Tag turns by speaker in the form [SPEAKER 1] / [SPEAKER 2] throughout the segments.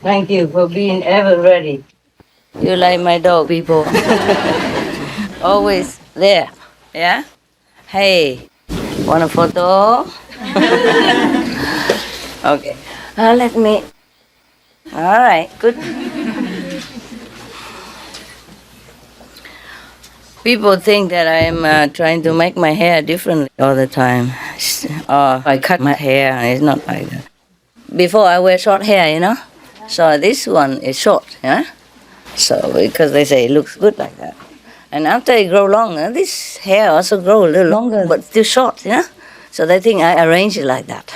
[SPEAKER 1] Thank you for being ever ready. You like my dog, people. Always there. Yeah? Hey, want a photo? Okay. Let me. All right, good. People think that I'm trying to make my hair differently all the time. Or I cut my hair, and it's not like that. Before I wear short hair, you know? So this one is short, yeah? So because they say it looks good like that. And after it grow longer, this hair also grow a little longer, but still short, yeah? So they think I arrange it like that.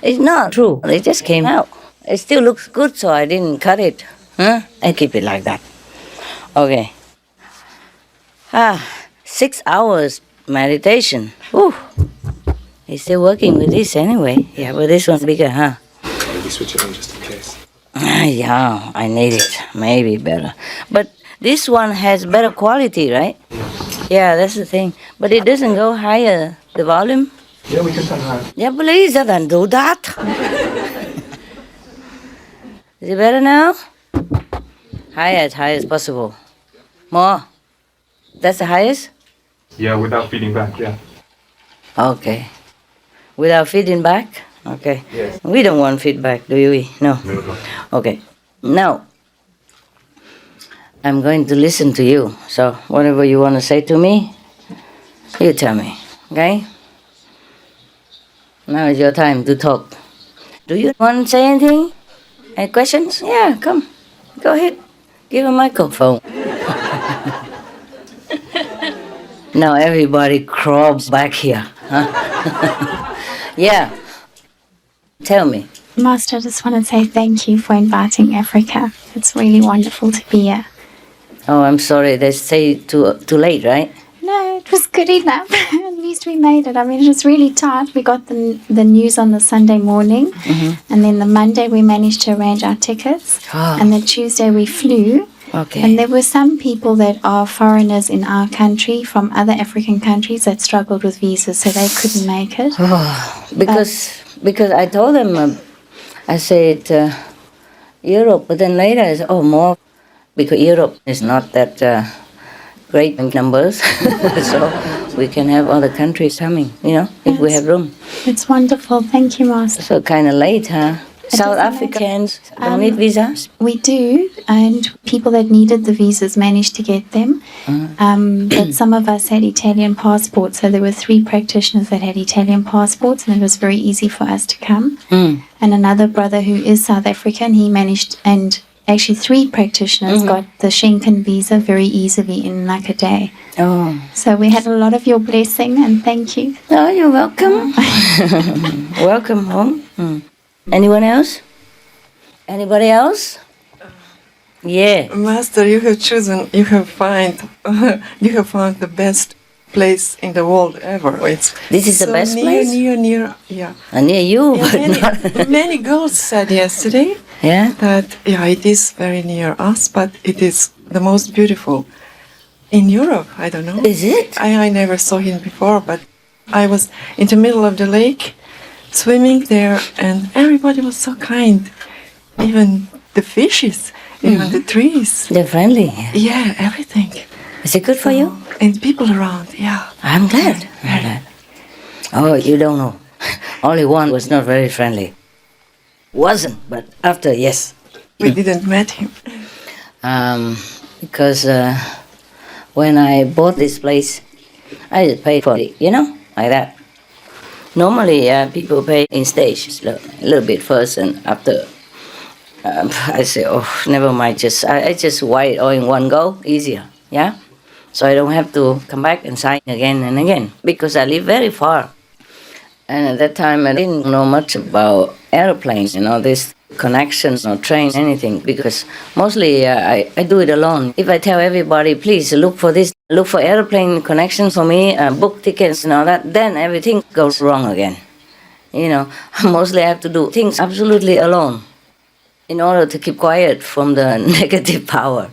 [SPEAKER 1] It's not true. It just came out. It still looks good, so I didn't cut it. Huh? I keep it like that. Okay. 6 hours meditation. Whew. He's still working with this anyway. Yeah, but this one's bigger, huh?
[SPEAKER 2] Maybe switch it on just in case.
[SPEAKER 1] Yeah, I need it. Maybe better. But this one has better quality, right? Yeah, that's the thing. But it doesn't go higher, the volume.
[SPEAKER 2] Yeah, we can turn higher.
[SPEAKER 1] Yeah, please, don't do that. Is it better now? Higher, as high as possible. More. That's the highest?
[SPEAKER 2] Yeah, without feeding back, yeah.
[SPEAKER 1] Okay. Without feeding back? Okay.
[SPEAKER 2] Yes.
[SPEAKER 1] We don't want feedback, do we? No.
[SPEAKER 2] No.
[SPEAKER 1] Okay. Now, I'm going to listen to you. So whatever you want to say to me, you tell me. Okay? Now is your time to talk. Do you want to say anything? Any questions? Yeah, come. Go ahead. Give a microphone. Now everybody crawls back here. Huh? Yeah. Tell me.
[SPEAKER 3] Master, I just want to say thank you for inviting Africa. It's really wonderful to be here.
[SPEAKER 1] Oh, I'm sorry. They say too late, right?
[SPEAKER 3] No, it was good enough. At least we made it. I mean, it was really tight. We got the news on the Sunday morning. Mm-hmm. And then the Monday we managed to arrange our tickets. Oh. And the Tuesday we flew.
[SPEAKER 1] Okay.
[SPEAKER 3] And there were some people that are foreigners in our country from other African countries that struggled with visas, so they couldn't make it.
[SPEAKER 1] Oh, because I told them, I said Europe, but then later I said, more, because Europe is not that great in numbers, so we can have other countries coming, if we have room.
[SPEAKER 3] It's wonderful. Thank you, Master.
[SPEAKER 1] So kind of late, huh? South Africans don't need visas?
[SPEAKER 3] We do, and people that needed the visas managed to get them. But some of us had Italian passports, so there were 3 practitioners that had Italian passports, and it was very easy for us to come. And another brother who is South African, he managed, and actually 3 practitioners got the Schengen visa very easily in like a day. Oh. So we had a lot of your blessing, and thank you.
[SPEAKER 1] Oh, you're welcome. Welcome home. Anyone else? Anybody else? Yeah.
[SPEAKER 4] Master, you have found the best place in the world ever.
[SPEAKER 1] This is the best place?
[SPEAKER 4] Near, yeah.
[SPEAKER 1] Near you,
[SPEAKER 4] yeah,
[SPEAKER 1] but
[SPEAKER 4] many girls said yesterday that, it is very near us, but it is the most beautiful in Europe. I don't know.
[SPEAKER 1] Is it?
[SPEAKER 4] I never saw him before, but I was in the middle of the lake, swimming there, and everybody was so kind. Even the fishes, even the trees.
[SPEAKER 1] They're friendly.
[SPEAKER 4] Yeah, everything.
[SPEAKER 1] Is it good for you?
[SPEAKER 4] And people around, yeah.
[SPEAKER 1] I'm glad. Oh, you don't know. Only one was not very friendly. Wasn't, but after, yes.
[SPEAKER 4] We didn't met him.
[SPEAKER 1] Because when I bought this place, I just paid for it, like that. Normally, people pay in stages, a little bit first, and after, I say, never mind, I just write it all in one go, easier, yeah? So I don't have to come back and sign again and again, because I live very far. And at that time, I didn't know much about airplanes, this connections or train, anything, because mostly I do it alone. If I tell everybody, please look for this, look for airplane connections for me, book tickets and all that, then everything goes wrong again. Mostly I have to do things absolutely alone in order to keep quiet from the negative power.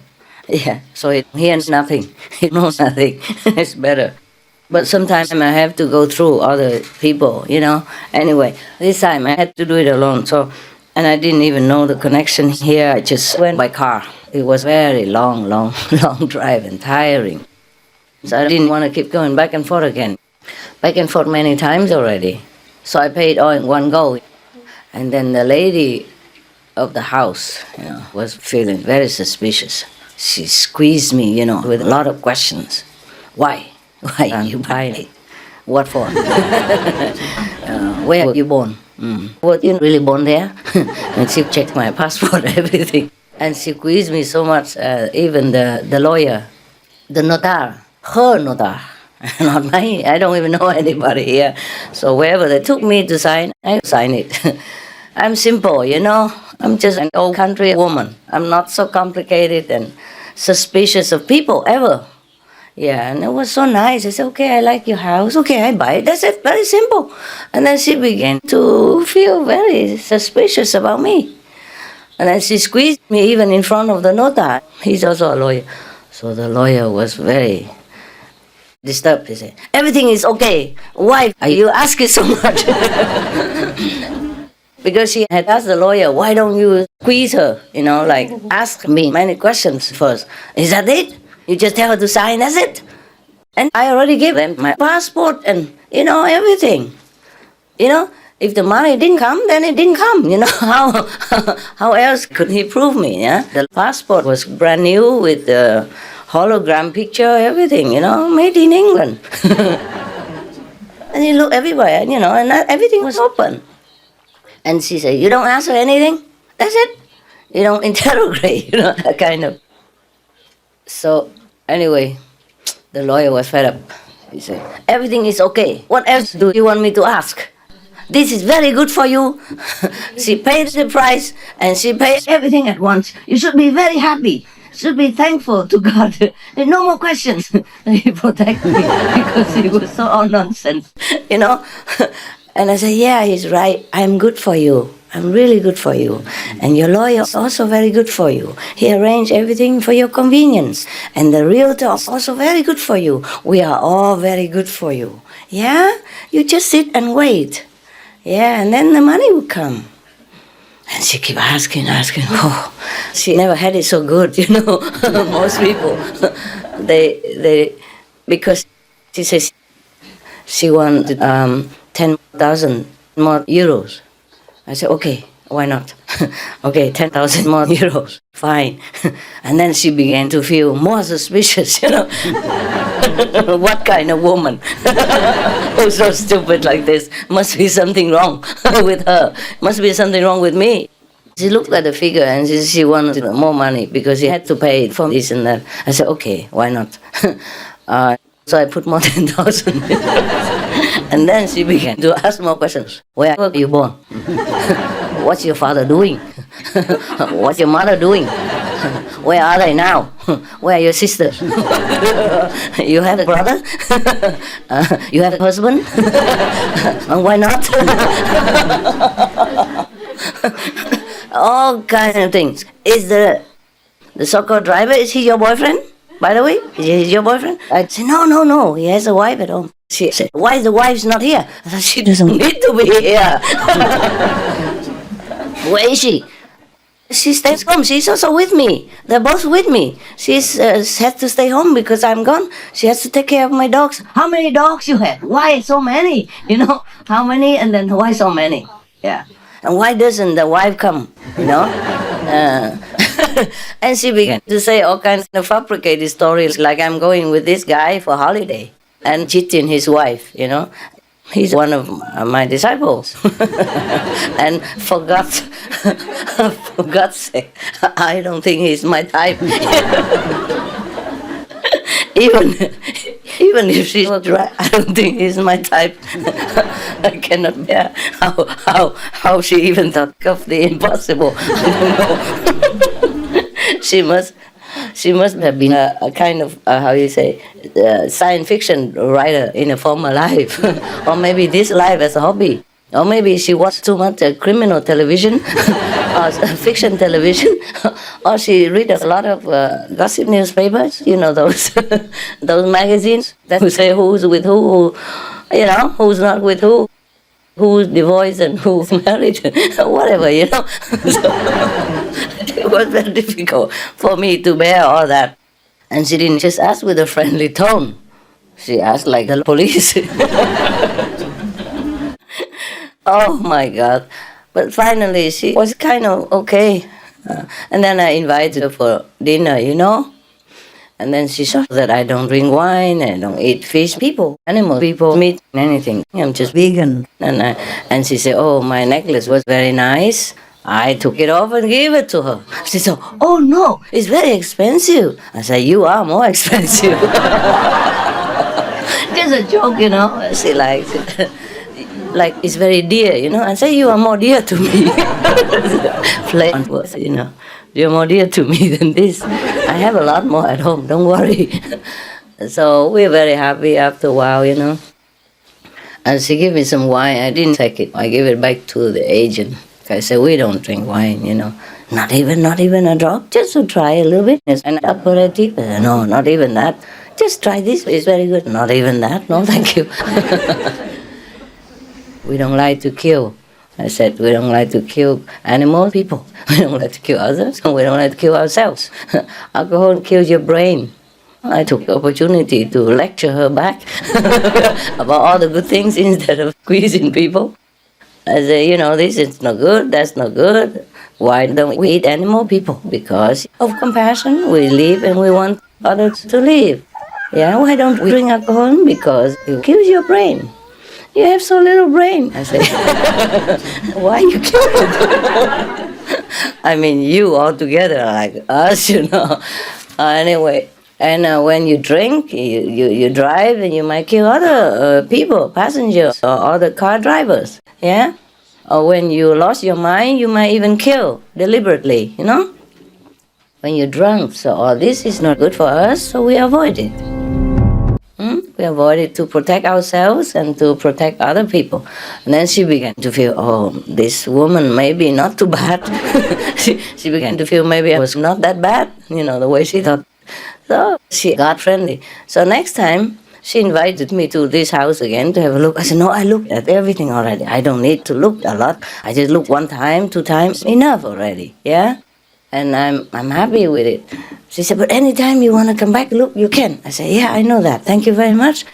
[SPEAKER 1] Yeah, so it hears nothing, it knows nothing, it's better. But sometimes I have to go through other people, Anyway, this time I had to do it alone, so And I didn't even know the connection here. I just went by car. It was very long, long, long drive and tiring. So I didn't want to keep going back and forth again. Back and forth many times already. So I paid all in one go. And then the lady of the house, was feeling very suspicious. She squeezed me, with a lot of questions. Why? Why are you buying it? What for? Where were you born? Were you really born there? And she checked my passport, everything. And she squeezed me so much, even the lawyer, the notar, her notar, not mine. I don't even know anybody here. So wherever they took me to sign, I sign it. I'm simple, I'm just an old country woman. I'm not so complicated and suspicious of people ever. Yeah, and it was so nice. I said, okay, I like your house. Okay, I buy it. That's it, very simple. And then she began to feel very suspicious about me. And then she squeezed me even in front of the notar. He's also a lawyer. So the lawyer was very disturbed. He said, everything is okay. Why are you asking so much? Because she had asked the lawyer, why don't you squeeze her? Ask me many questions first. Is that it? You just tell her to sign, that's it. And I already gave them my passport and, everything. If the money didn't come, then it didn't come. How else could he prove me? Yeah? The passport was brand new with the hologram picture, everything, made in England. And you look everywhere, and everything was open. And she said, you don't answer anything? That's it. You don't interrogate, that kind of. So, anyway, the lawyer was fed up. He said, everything is okay. What else do you want me to ask? This is very good for you. She paid the price and she paid everything at once. You should be very happy. Should be thankful to God. No more questions. He protected me because he was so all nonsense, And I said, yeah, he's right. I'm good for you. I'm really good for you. And your lawyer is also very good for you. He arranged everything for your convenience. And the realtor is also very good for you. We are all very good for you. Yeah? You just sit and wait. Yeah, and then the money will come. And she keep asking. Oh, she never had it so good, Most people, they because she says she wanted 10,000 more euros. I said, okay, why not? Okay, 10,000 more euros, fine. And then she began to feel more suspicious, What kind of woman who's so stupid like this? Must be something wrong with her. Must be something wrong with me. She looked at the figure and she wanted more money because she had to pay for this and that. I said, okay, why not? So I put more 10,000. And then she began to ask more questions. Where were you born? What's your father doing? What's your mother doing? Where are they now? Where are your sisters? You have a brother? You have a husband? And why not? All kinds of things. Is the so-called driver, is he your boyfriend? By the way, is he your boyfriend? I said, no, he has a wife at home. She said, why is the wife's not here? I said, she doesn't need to be here. Where is she? She stays home. She's also with me. They're both with me. She's has to stay home because I'm gone. She has to take care of my dogs. How many dogs you have? Why so many? How many? And then why so many? Yeah. And why doesn't the wife come? And she began to say all kinds of fabricated stories, like I'm going with this guy for holiday and cheating his wife, He's one of my disciples. And for God's sake, I don't think he's my type. Even if she was right, I don't think he's my type. I cannot bear how she even thought of the impossible. I don't know. She must have been a kind of, science fiction writer in a former life. Or maybe this life as a hobby. Or maybe she watched too much criminal television, or fiction television, or she read a lot of gossip newspapers, those those magazines that say who's with who, who's not with who. who's divorced and who's married, whatever, you know. So it was very difficult for me to bear all that. And she didn't just ask with a friendly tone. She asked like the police. Oh my God. But finally she was kind of okay. And then I invited her for dinner, you know. And then she saw that I don't drink wine, I don't eat fish. People, animal people, meat, anything. I'm just vegan. And she said, oh, my necklace was very nice. I took it off and gave it to her. She said, oh no, it's very expensive. I said, you are more expensive. Just a joke, you know. She likes it. Like it's very dear, you know. I say, you are more dear to me. Play on words, you know. You're more dear to me than this. I have a lot more at home, don't worry. So we're very happy after a while, you know. And she gave me some wine. I didn't take it. I gave it back to the agent. I said, we don't drink wine, you know. Not even a drop, just to try a little bit. And aperitif. No, not even that. Just try this, it's very good. Not even that, no thank you. We don't like to kill. I said, we don't like to kill animal people. We don't like to kill others, and we don't like to kill ourselves. Alcohol kills your brain. I took the opportunity to lecture her back about all the good things instead of squeezing people. I said, you know, this is not good, that's not good. Why don't we eat animal people? Because of compassion, we live and we want others to live. Yeah, why don't we drink alcohol? Because it kills your brain. You have so little brain. I say, why you kill it? I mean, you all together like us, you know. Anyway, and when you drink, you drive and you might kill other people, passengers or other car drivers, yeah? Or when you lost your mind, you might even kill deliberately, you know? When you're drunk, so all this is not good for us, so we avoid it. We avoid it to protect ourselves and to protect other people. And then she began to feel, oh, this woman maybe not too bad. she began to feel maybe I was not that bad, you know, the way she thought. So she got friendly. So next time, she invited me to this house again to have a look. I said, no, I looked at everything already. I don't need to look a lot. I just look one time, 2 times, enough already, yeah? And I'm happy with it. She said, but anytime you want to come back, look, you can. I said, yeah, I know that. Thank you very much.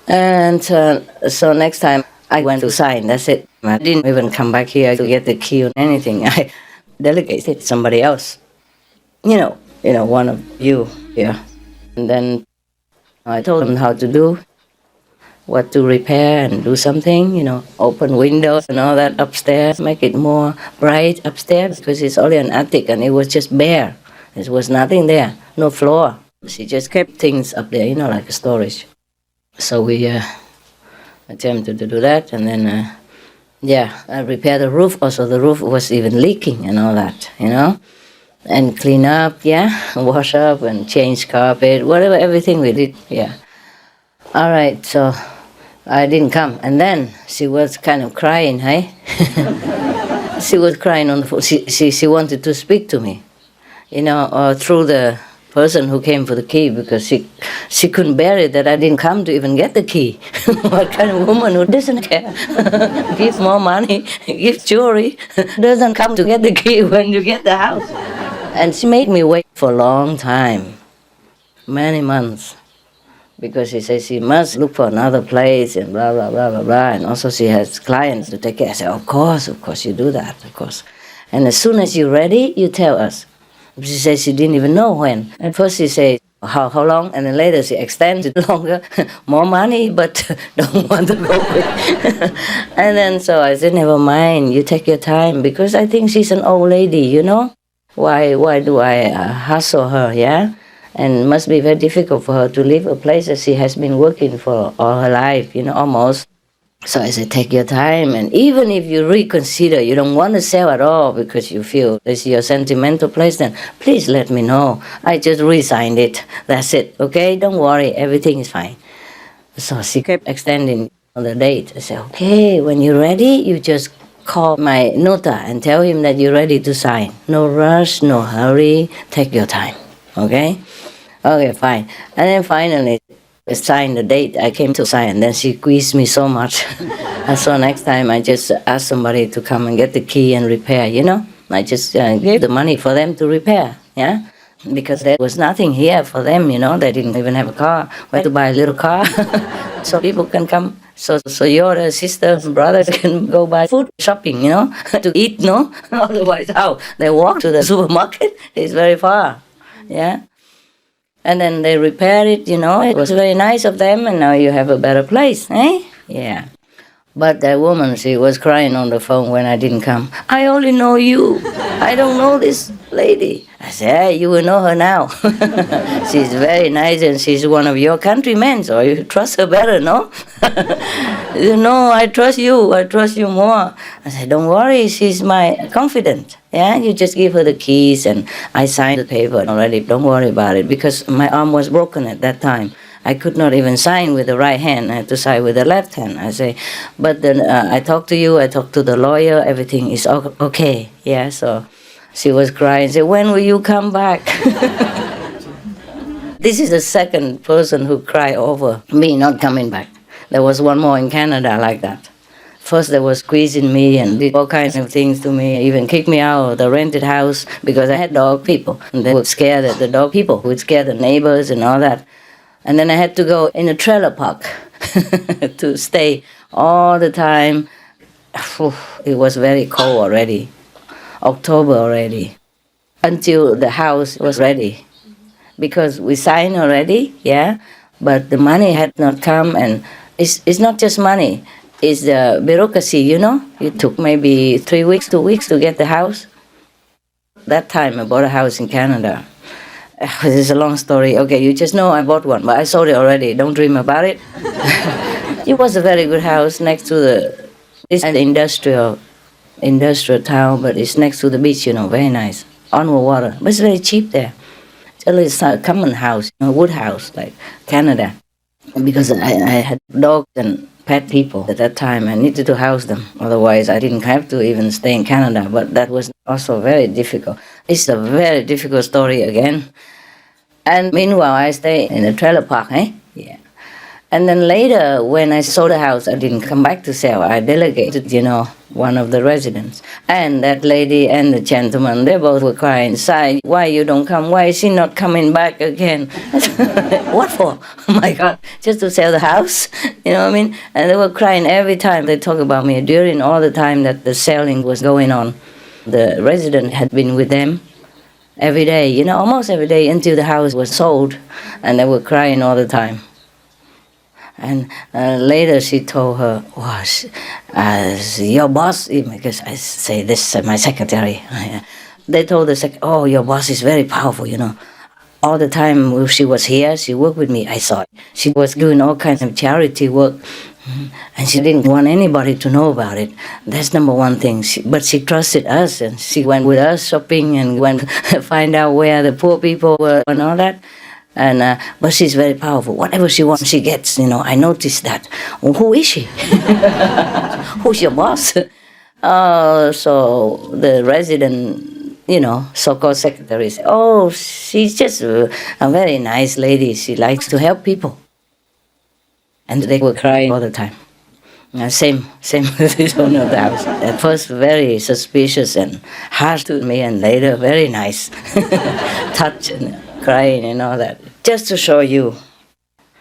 [SPEAKER 1] And so next time I went to sign, that's it. I didn't even come back here to get the key or anything. I delegated to somebody else. You know, one of you here. And then I told them how to do, what to repair and do something, you know, open windows and all that upstairs, make it more bright upstairs because it's only an attic and it was just bare. There was nothing there, no floor. She just kept things up there, you know, like a storage. So we attempted to do that, and then, I repaired the roof. Also, the roof was even leaking and all that, you know. And clean up, wash up and change carpet, whatever, everything we did, All right, so I didn't come. And then she was kind of crying, hey? She was crying on the phone. She wanted to speak to me, you know, through the person who came for the key, because she couldn't bear it that I didn't come to even get the key. What kind of woman who doesn't care? Gives more money, gives jewelry, doesn't come to get the key when you get the house. And she made me wait for a long time, many months, because she says she must look for another place and blah, blah, blah, blah, blah. And also she has clients to take care. I said, of course you do that, of course. And as soon as you're ready, you tell us. She says she didn't even know when. At first she said, how long? And then later she extended longer, more money, but don't want to go with. And then so I said, never mind, you take your time, because I think she's an old lady, you know. Why do I hassle her, yeah? And it must be very difficult for her to leave a place that she has been working for all her life, you know, almost. So I said, take your time, and even if you reconsider, you don't want to sell at all because you feel it's your sentimental place, then please let me know. I just re-signed it. That's it, okay? Don't worry, everything is fine. So she kept extending on the date. I said, okay, when you're ready, you just call my nota and tell him that you're ready to sign. No rush, no hurry, take your time, okay? Okay, fine. And then finally, signed the date. I came to sign, and then she squeezed me so much. And so next time I just asked somebody to come and get the key and repair, I just gave the money for them to repair, yeah? Because there was nothing here for them, they didn't even have a car. We had to buy a little car so people can come. So your sisters and brothers can go buy food, shopping, to eat, no? Otherwise, how? They walk to the supermarket, it's very far, yeah? And then they repair it, it was very nice of them, and now you have a better place, eh? Yeah. But that woman, she was crying on the phone when I didn't come. I only know you. I don't know this lady. I said, hey, you will know her now. She's very nice and she's one of your countrymen, so you trust her better, no? I trust you. I trust you more. I said, don't worry, she's my confidant. Yeah, you just give her the keys and I signed the paper already. Don't worry about it, because my arm was broken at that time. I could not even sign with the right hand. I had to sign with the left hand. I say, but then I talked to you, I talked to the lawyer, everything is okay. Yeah, so she was crying, said, when will you come back? This is the second person who cried over me not coming back. There was one more in Canada like that. First they were squeezing me and did all kinds of things to me, even kicked me out of the rented house because I had dog people. And they were scared that the dog people would scare the neighbors and all that. And then I had to go in a trailer park to stay all the time. It was very cold already, October already, until the house was ready. Because we signed already, yeah, but the money had not come, and it's not just money, it's the bureaucracy, It took maybe 3 weeks, 2 weeks to get the house. That time I bought a house in Canada. This is a long story. Okay, you just know I bought one, but I sold it already. Don't dream about it. It was a very good house next to it's an industrial town, but it's next to the beach, very nice. On the water, but it's very cheap there. It's a common house, a wood house, like Canada. Because I had dogs and pet people at that time. I needed to house them. Otherwise, I didn't have to even stay in Canada. But that was also very difficult. It's a very difficult story again. And meanwhile, I stay in a trailer park, eh? Yeah. And then later, when I sold the house, I didn't come back to sell. I delegated, one of the residents. And that lady and the gentleman, they both were crying inside. Why you don't come? Why is she not coming back again? What for? Oh my God, just to sell the house? You know what I mean? And they were crying every time they talk about me, during all the time that the selling was going on. The resident had been with them every day, almost every day until the house was sold. And they were crying all the time. And later she told her, your boss, because I say this, my secretary, they told the your boss is very powerful, All the time she was here, she worked with me, I saw it. She was doing all kinds of charity work, and she didn't want anybody to know about it. That's number one thing. But she trusted us, and she went with us shopping and went find out where the poor people were and all that. And but she's very powerful. Whatever she wants, she gets. I noticed that. Well, who is she? Who's your boss? So the resident, so-called secretary said, she's just a very nice lady. She likes to help people. And they were crying all the time. Same with this owner of the house. At first, very suspicious and harsh to me, and later, very nice. Touch and crying and all that. Just to show you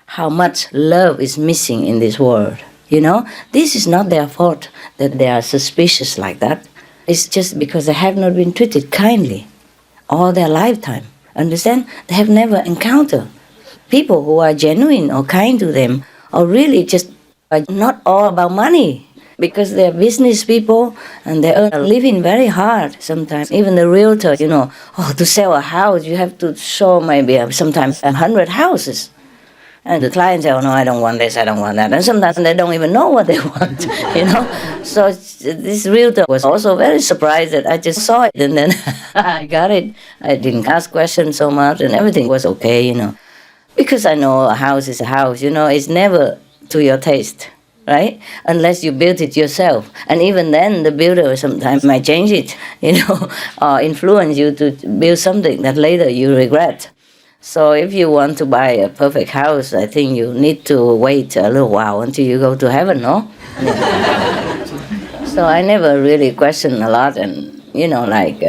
[SPEAKER 1] how much love is missing in this world. This is not their fault that they are suspicious like that. It's just because they have not been treated kindly all their lifetime. Understand? They have never encountered people who are genuine or kind to them, or really just are not all about money. Because they're business people and they earn a living very hard sometimes. Even the realtor, to sell a house, you have to show maybe sometimes 100 houses. And the client says, no, I don't want this, I don't want that. And sometimes they don't even know what they want, So this realtor was also very surprised that I just saw it and then I got it. I didn't ask questions so much and everything was okay, Because I know a house is a house, it's never to your taste. Right? Unless you build it yourself. And even then, the builder sometimes might change it, or influence you to build something that later you regret. So if you want to buy a perfect house, I think you need to wait a little while until you go to heaven, no? Yeah. So I never really questioned a lot, and like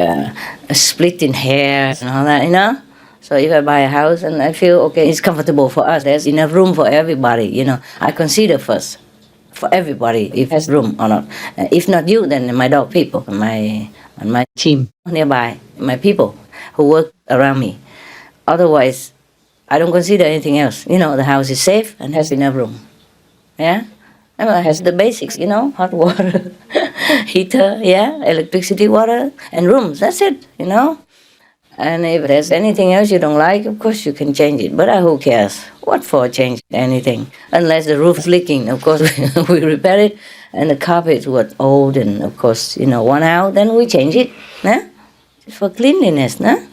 [SPEAKER 1] splitting hairs and all that, So if I buy a house and I feel, okay, it's comfortable for us, there's enough room for everybody, I consider first for everybody if there's room or not. If not you, then my dog people, my team nearby, my people who work around me. Otherwise, I don't consider anything else. The house is safe and has enough room. Yeah? And it has the basics, hot water, heater, electricity, water, and rooms. That's it, And if there's anything else you don't like, of course you can change it. But who cares? What for change anything? Unless the roof's leaking, of course we repair it. And the carpets were old and, of course, worn out, then we change it. Nah? Just for cleanliness, nah?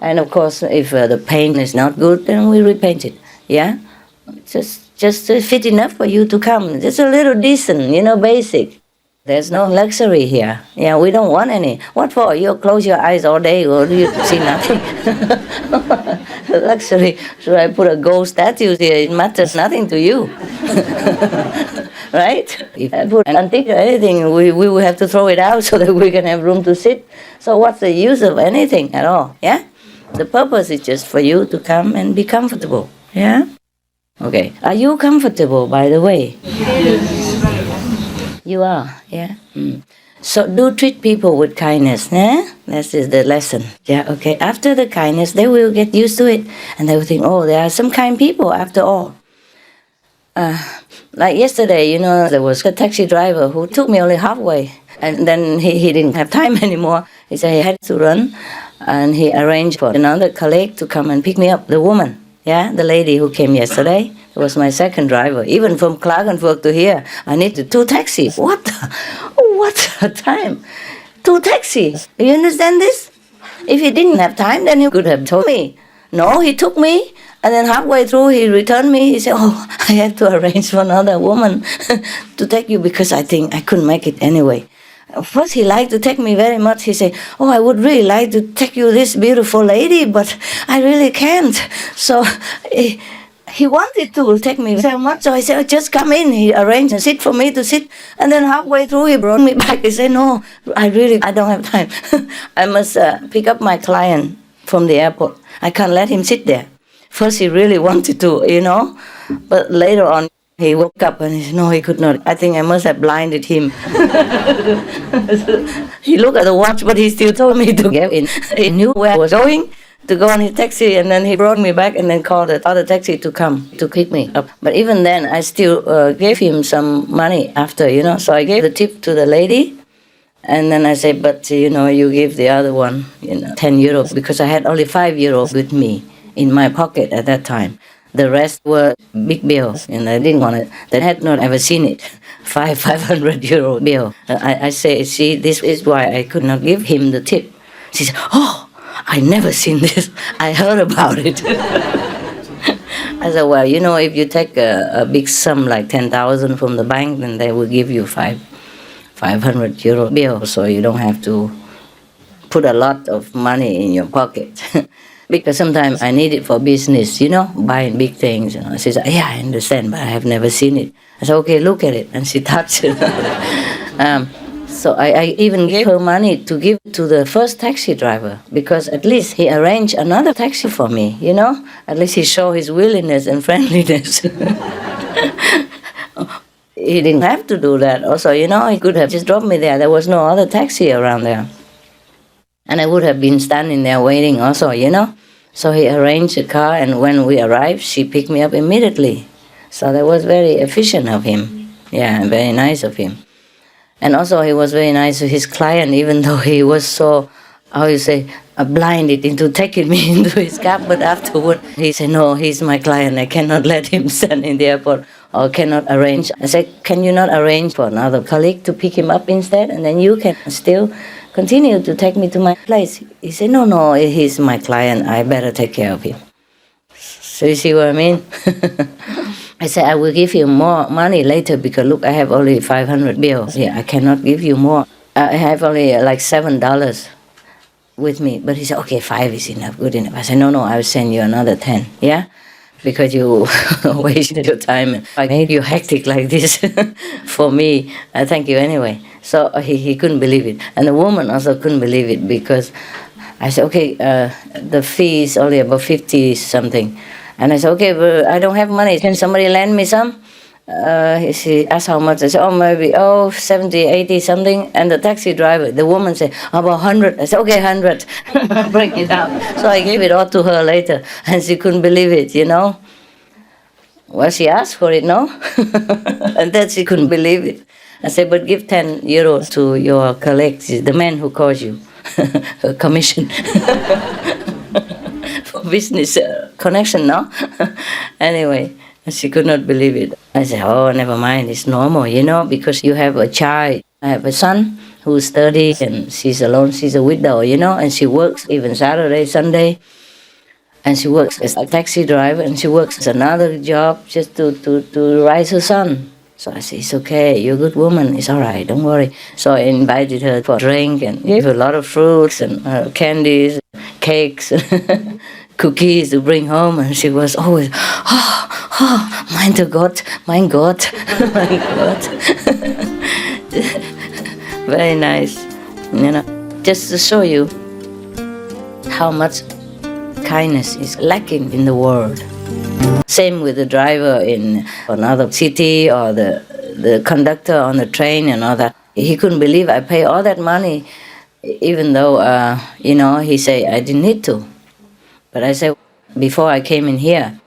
[SPEAKER 1] And of course, if the paint is not good, then we repaint it. Yeah, just fit enough for you to come. Just a little decent, basic. There's no luxury here. Yeah, we don't want any. What for? You close your eyes all day, or you see nothing. Luxury. Should I put a gold statue here? It matters nothing to you. Right? If I put an antique or anything, we will have to throw it out so that we can have room to sit. So what's the use of anything at all? Yeah. The purpose is just for you to come and be comfortable. Yeah? Okay. Are you comfortable, by the way? You are, yeah? So do treat people with kindness, yeah? That is the lesson. Yeah, okay. After the kindness, they will get used to it. And they will think, oh, there are some kind people after all. Like yesterday, there was a taxi driver who took me only halfway. And then he didn't have time anymore. He said he had to run. And he arranged for another colleague to come and pick me up, the woman, the lady who came yesterday. It was my second driver. Even from Klagenfurt to here, I needed 2 taxis. What a time. 2 taxis. Do you understand this? If he didn't have time, then he could have told me. No, he took me, and then halfway through he returned me. He said, oh, I have to arrange for another woman to take you because I think I couldn't make it anyway. First, he liked to take me very much. He said, oh, I would really like to take you this beautiful lady, but I really can't. So he wanted to take me so much. So I said, just come in. He arranged a seat for me to sit. And then halfway through, he brought me back. He said, no, I don't have time. I must pick up my client from the airport. I can't let him sit there. First, he really wanted to, But later on, he woke up and he said, no, he could not. I think I must have blinded him. He looked at the watch, but he still told me to get in. He knew where I was going to go on his taxi, and then he brought me back and then called the other taxi to come to pick me up. But even then, I still gave him some money after, So I gave the tip to the lady. And then I said, but, you give the other one, 10 euros, because I had only 5 euros with me in my pocket at that time. The rest were big bills, and I didn't want it. They had not ever seen it. 500 euro bill. I say, see, this is why I could not give him the tip. She said, oh, I never seen this. I heard about it. I said, well, if you take a big sum like 10,000 from the bank, then they will give you 500 euro bill, so you don't have to put a lot of money in your pocket. Because sometimes I need it for business, buying big things. She said, yeah, I understand, but I have never seen it. I said, okay, look at it. And she touched it. So I even gave her money to give to the first taxi driver, because at least he arranged another taxi for me, At least he showed his willingness and friendliness. He didn't have to do that. Also, he could have just dropped me there. There was no other taxi around there. And I would have been standing there waiting also, So he arranged a car, and when we arrived, she picked me up immediately. So that was very efficient of him. Yeah, very nice of him. And also he was very nice to his client, even though he was so, blinded into taking me into his cab. But afterward, he said, no, he's my client. I cannot let him stand in the airport, or cannot arrange. I said, can you not arrange for another colleague to pick him up instead? And then you can still continue to take me to my place. He said, no, he's my client. I better take care of him. So you see what I mean? I said, I will give you more money later because, look, I have only 500 bills. Yeah, I cannot give you more. I have only like $7. with me. But he said, okay, 5 is enough, good enough. I said, no, I will send you another 10, yeah? Because you wasted your time. I made you hectic like this for me. I thank you anyway. So he couldn't believe it. And the woman also couldn't believe it because I said, okay, the fee is only about 50 something. And I said, okay, but I don't have money. Can somebody lend me some? She asked how much. I said, maybe 70, 80 something. And the taxi driver, the woman said, about 100. I said, okay, 100. Break it down. So I gave it all to her later. And she couldn't believe it, you know. Well, she asked for it, no? And then she couldn't believe it. I said, but give 10 euros to your colleague, the man who calls you, a commission. For business connection, no? Anyway. She could not believe it. I said, never mind, it's normal, you know, because you have a child. I have a son who studies and she's alone, she's a widow, you know, and she works even Saturday, Sunday. And she works as a taxi driver and she works as another job just to raise her son. So I said, it's okay, you're a good woman, it's all right, don't worry. So I invited her for a drink and gave her a lot of fruits and candies, cakes, cookies to bring home. And she was always, mein Gott, mein Gott, mein Gott. Very nice, you know, just to show you how much kindness is lacking in the world. Same with the driver in another city or the conductor on the train and all that. He couldn't believe I pay all that money, even though, you know, he said I didn't need to. But I said, before I came in here,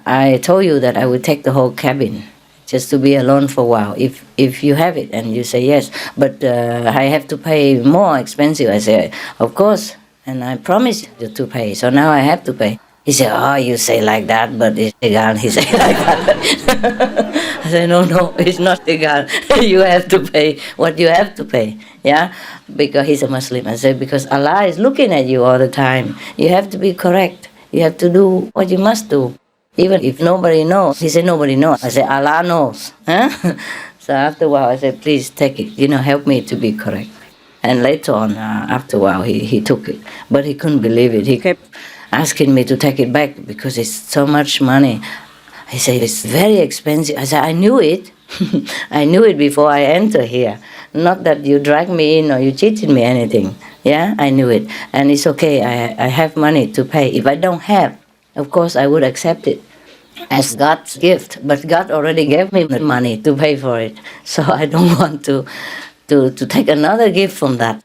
[SPEAKER 1] I told you that I would take the whole cabin just to be alone for a while, if you have it. And you say yes, but I have to pay more expensive. I say, of course, and I promised you to pay, so now I have to pay. He said, you say like that, but it's legal. He said like that. I said, no, it's not legal. You have to pay what you have to pay, yeah? Because he's a Muslim. I said, because Allah is looking at you all the time. You have to be correct. You have to do what you must do. Even if nobody knows. He said, nobody knows. I said, Allah knows. Huh? So after a while, I said, please take it. You know, help me to be correct. And later on, after a while, he took it. But he couldn't believe it. He kept asking me to take it back because it's so much money. He said, it's very expensive. I said, I knew it. I knew it before I entered here. Not that you dragged me in or you cheated me anything. Yeah, I knew it. And it's okay, I have money to pay. If I don't have, of course I would accept it as God's gift. But God already gave me the money to pay for it. So I don't want to take another gift from that.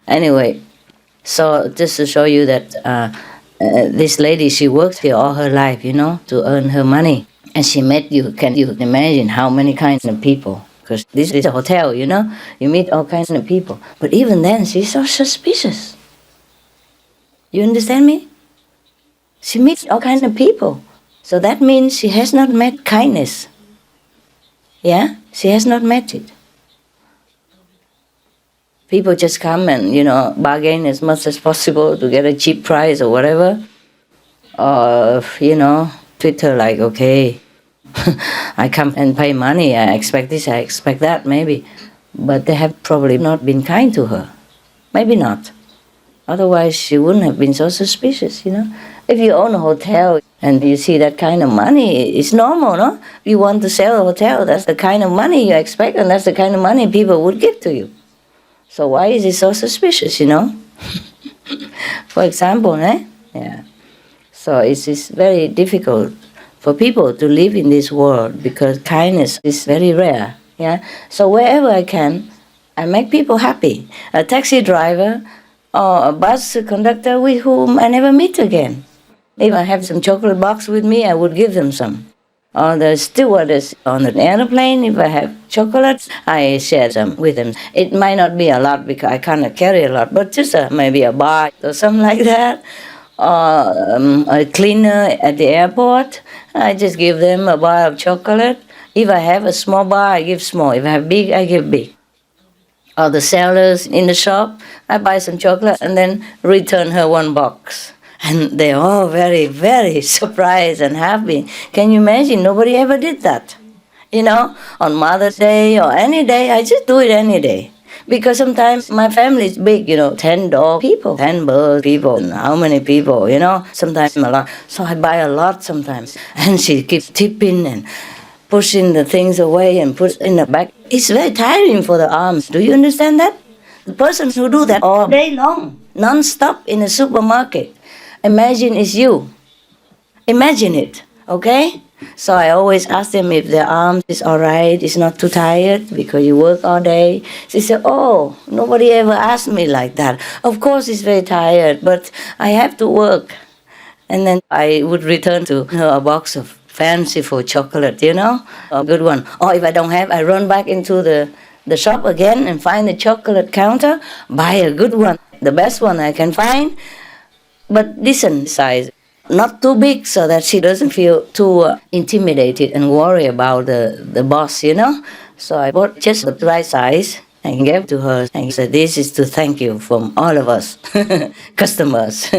[SPEAKER 1] Anyway, so just to show you that this lady, she worked here all her life, you know, to earn her money. And she met you, can you imagine how many kinds of people? Because this is a hotel, you know, you meet all kinds of people. But even then, she's so suspicious. You understand me? She meets all kinds of people. So that means she has not met kindness. Yeah? She has not met it. People just come and, you know, bargain as much as possible to get a cheap price or whatever. Or, you know, treat her like, okay, I come and pay money, I expect this, I expect that, maybe. But they have probably not been kind to her. Maybe not. Otherwise, she wouldn't have been so suspicious, you know. If you own a hotel and you see that kind of money, it's normal, no? If you want to sell a hotel, that's the kind of money you expect, and that's the kind of money people would give to you. So why is it so suspicious, you know? For example, eh? Yeah. So it's very difficult for people to live in this world because kindness is very rare, yeah? So wherever I can, I make people happy. A taxi driver or a bus conductor with whom I never meet again. If I have some chocolate box with me, I would give them some. Or the stewardess on an airplane, if I have chocolates, I share them with them. It might not be a lot because I cannot carry a lot, but just maybe a bar or something like that. Or a cleaner at the airport, I just give them a bar of chocolate. If I have a small bar, I give small. If I have big, I give big. Or the sellers in the shop, I buy some chocolate and then return her one box. And they're all very, very surprised and happy. Can you imagine? Nobody ever did that. You know, on Mother's Day or any day, I just do it any day. Because sometimes my family is big, 10 dog people, 10 bird people, and how many people, sometimes a lot. So I buy a lot sometimes. And she keeps tipping and pushing the things away and put in the back. It's very tiring for the arms. Do you understand that? The person who do that all day long, non-stop in a supermarket. Imagine it's you. Imagine it, okay? So I always ask them if their arms is all right, it's not too tired because you work all day. She said, oh, nobody ever asked me like that. Of course it's very tired, but I have to work. And then I would return to her a box of fanciful chocolate, a good one. Or if I don't have, I run back into the shop again and find the chocolate counter, buy a good one, the best one I can find, but decent size. Not too big so that she doesn't feel too intimidated and worry about the boss, So I bought just the right size and gave to her and said, this is to thank you from all of us, customers.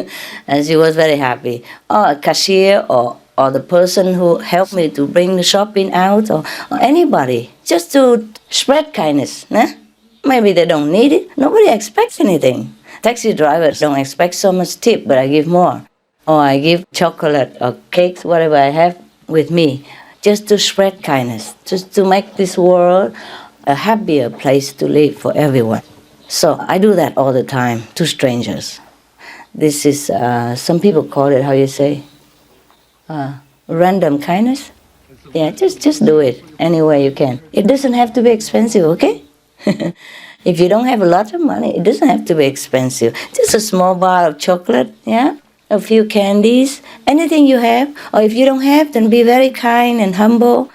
[SPEAKER 1] And she was very happy. Or a cashier or the person who helped me to bring the shopping out or anybody, just to spread kindness. Maybe they don't need it. Nobody expects anything. Taxi drivers don't expect so much tip, but I give more. Or I give chocolate or cakes, whatever I have with me, just to spread kindness, just to make this world a happier place to live for everyone. So I do that all the time to strangers. This is, some people call it, how you say, random kindness. Yeah, just do it any way you can. It doesn't have to be expensive, okay? If you don't have a lot of money, it doesn't have to be expensive. Just a small bar of chocolate, yeah? A few candies, anything you have. Or if you don't have, then be very kind and humble,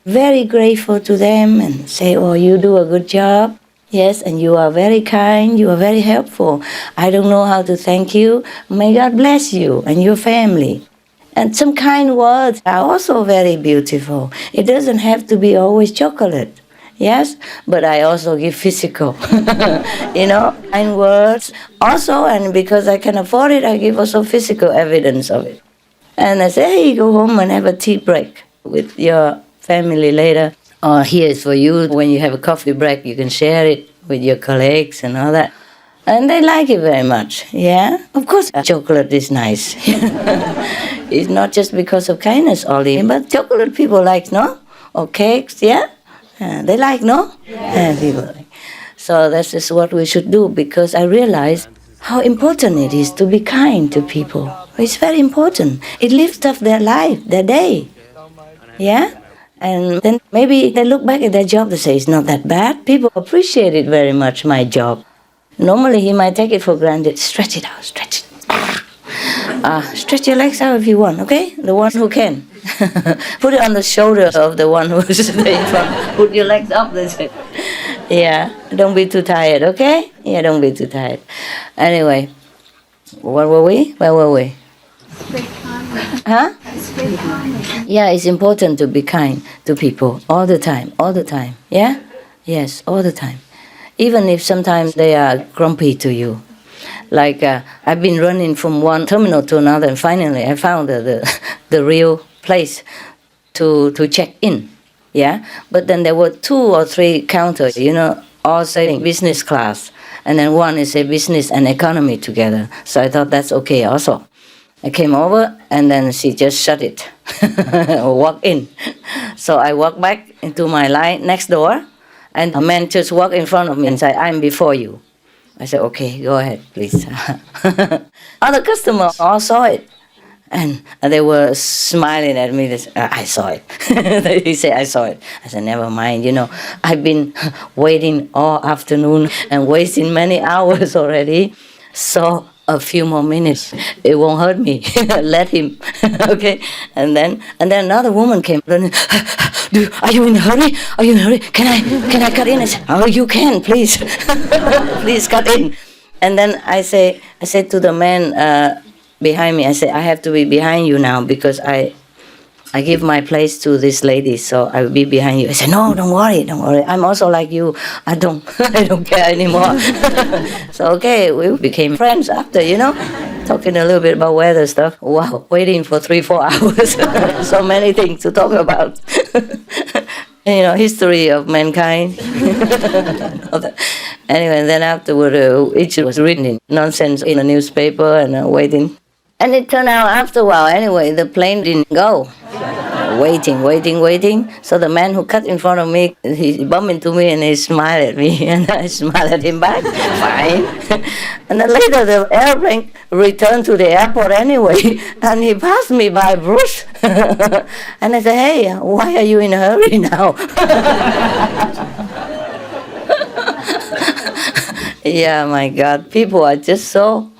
[SPEAKER 1] very grateful to them and say, oh, you do a good job. Yes, and you are very kind, you are very helpful. I don't know how to thank you. May God bless you and your family. And some kind words are also very beautiful. It doesn't have to be always chocolate. Yes, but I also give physical, kind words. Also, and because I can afford it, I give also physical evidence of it. And I say, hey, go home and have a tea break with your family later. Or here is for you, when you have a coffee break, you can share it with your colleagues and all that. And they like it very much, yeah? Of course, chocolate is nice. It's not just because of kindness only, but chocolate people like, no? Or cakes, yeah? They like, no? Yeah, people like. So this is what we should do, because I realize how important it is to be kind to people. It's very important. It lifts up their life, their day. Yeah? And then maybe they look back at their job, they say, it's not that bad. People appreciate it very much, my job. Normally he might take it for granted. Stretch it out, stretch it. Stretch your legs out if you want, okay? The one who can. Put it on the shoulder of the one who's in front. Put your legs up, that's it. Yeah, don't be too tired, okay? Yeah, don't be too tired. Anyway, where were we? Huh? Yeah, it's important to be kind to people all the time, yeah? Yes, all the time. Even if sometimes they are grumpy to you. Like I've been running from one terminal to another, and finally I found the real place to check in. Yeah, but then there were 2 or 3 counters, all saying business class, and then one is a business and economy together. So I thought that's okay also. I came over and then she just shut it, walk in. So I walked back into my line next door, and a man just walked in front of me and said, I'm before you. I said, okay, go ahead, please. Other customers all saw it. And they were smiling at me. They said, I saw it. He said, I saw it. I said, never mind. I've been waiting all afternoon and wasting many hours already. So a few more minutes, it won't hurt me. Let him. Okay. And then another woman came. Are you in a hurry? Are you in a hurry? Can I cut in? I said, oh, you can, please. Please cut in. And then I said to the man behind me, I said, I have to be behind you now because I give my place to this lady, so I will be behind you. I said, no, don't worry. I'm also like you. I don't care anymore. So, okay, we became friends after, talking a little bit about weather stuff. Wow, waiting for 3-4 hours. So many things to talk about. history of mankind. Anyway, then afterward, each was written in nonsense in a newspaper and waiting. And it turned out after a while, anyway, the plane didn't go. Waiting. So the man who cut in front of me, he bumped into me and he smiled at me, and I smiled at him back. Fine. And then later the airplane returned to the airport anyway, and he passed me by, Bruce. And I said, hey, why are you in a hurry now? Yeah, my God, people are just so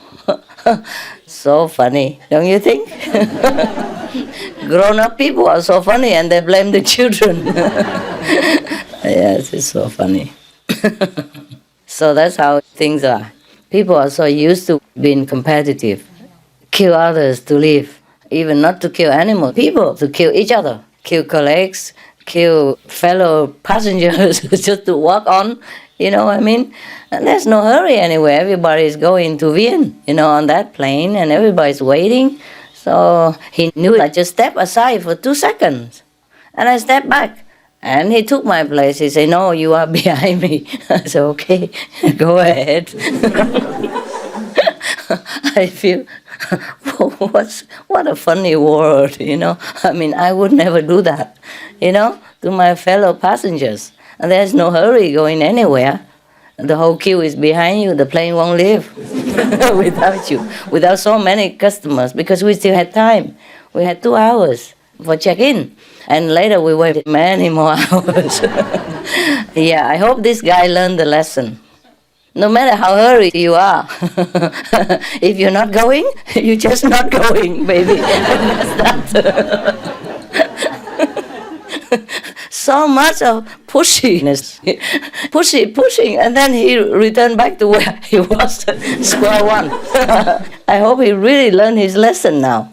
[SPEAKER 1] funny, don't you think? Grown-up people are so funny and they blame the children. Yes, it's so funny. So that's how things are. People are so used to being competitive, kill others to live, even not to kill animals, people to kill each other, kill colleagues, kill fellow passengers just to walk on, you know what I mean? And there's no hurry anywhere. Everybody's going to Vienna, on that plane, and everybody's waiting. So he knew I just stepped aside for 2 seconds. And I stepped back. And he took my place. He said, no, you are behind me. I said, okay, go ahead. I feel, what a funny world, I mean, I would never do that, to my fellow passengers. And there's no hurry going anywhere. The whole queue is behind you. The plane won't leave without you, without so many customers, because we still had time. We had 2 hours for check-in. And later we waited many more hours. Yeah, I hope this guy learned the lesson. No matter how hurried you are, if you're not going, you're just not going, baby. That's that. So much of pushiness, pushing, and then he returned back to where he was, square one. I hope he really learned his lesson now.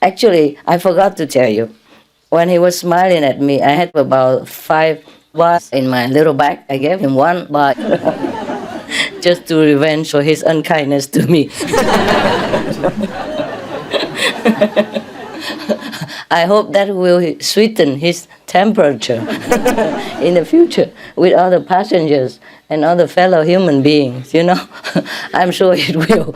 [SPEAKER 1] Actually, I forgot to tell you, when he was smiling at me, I had about 5 bars in my little bag. I gave him 1 bar just to revenge for his unkindness to me. I hope that will sweeten his temperature in the future with other passengers and other fellow human beings, I'm sure it will.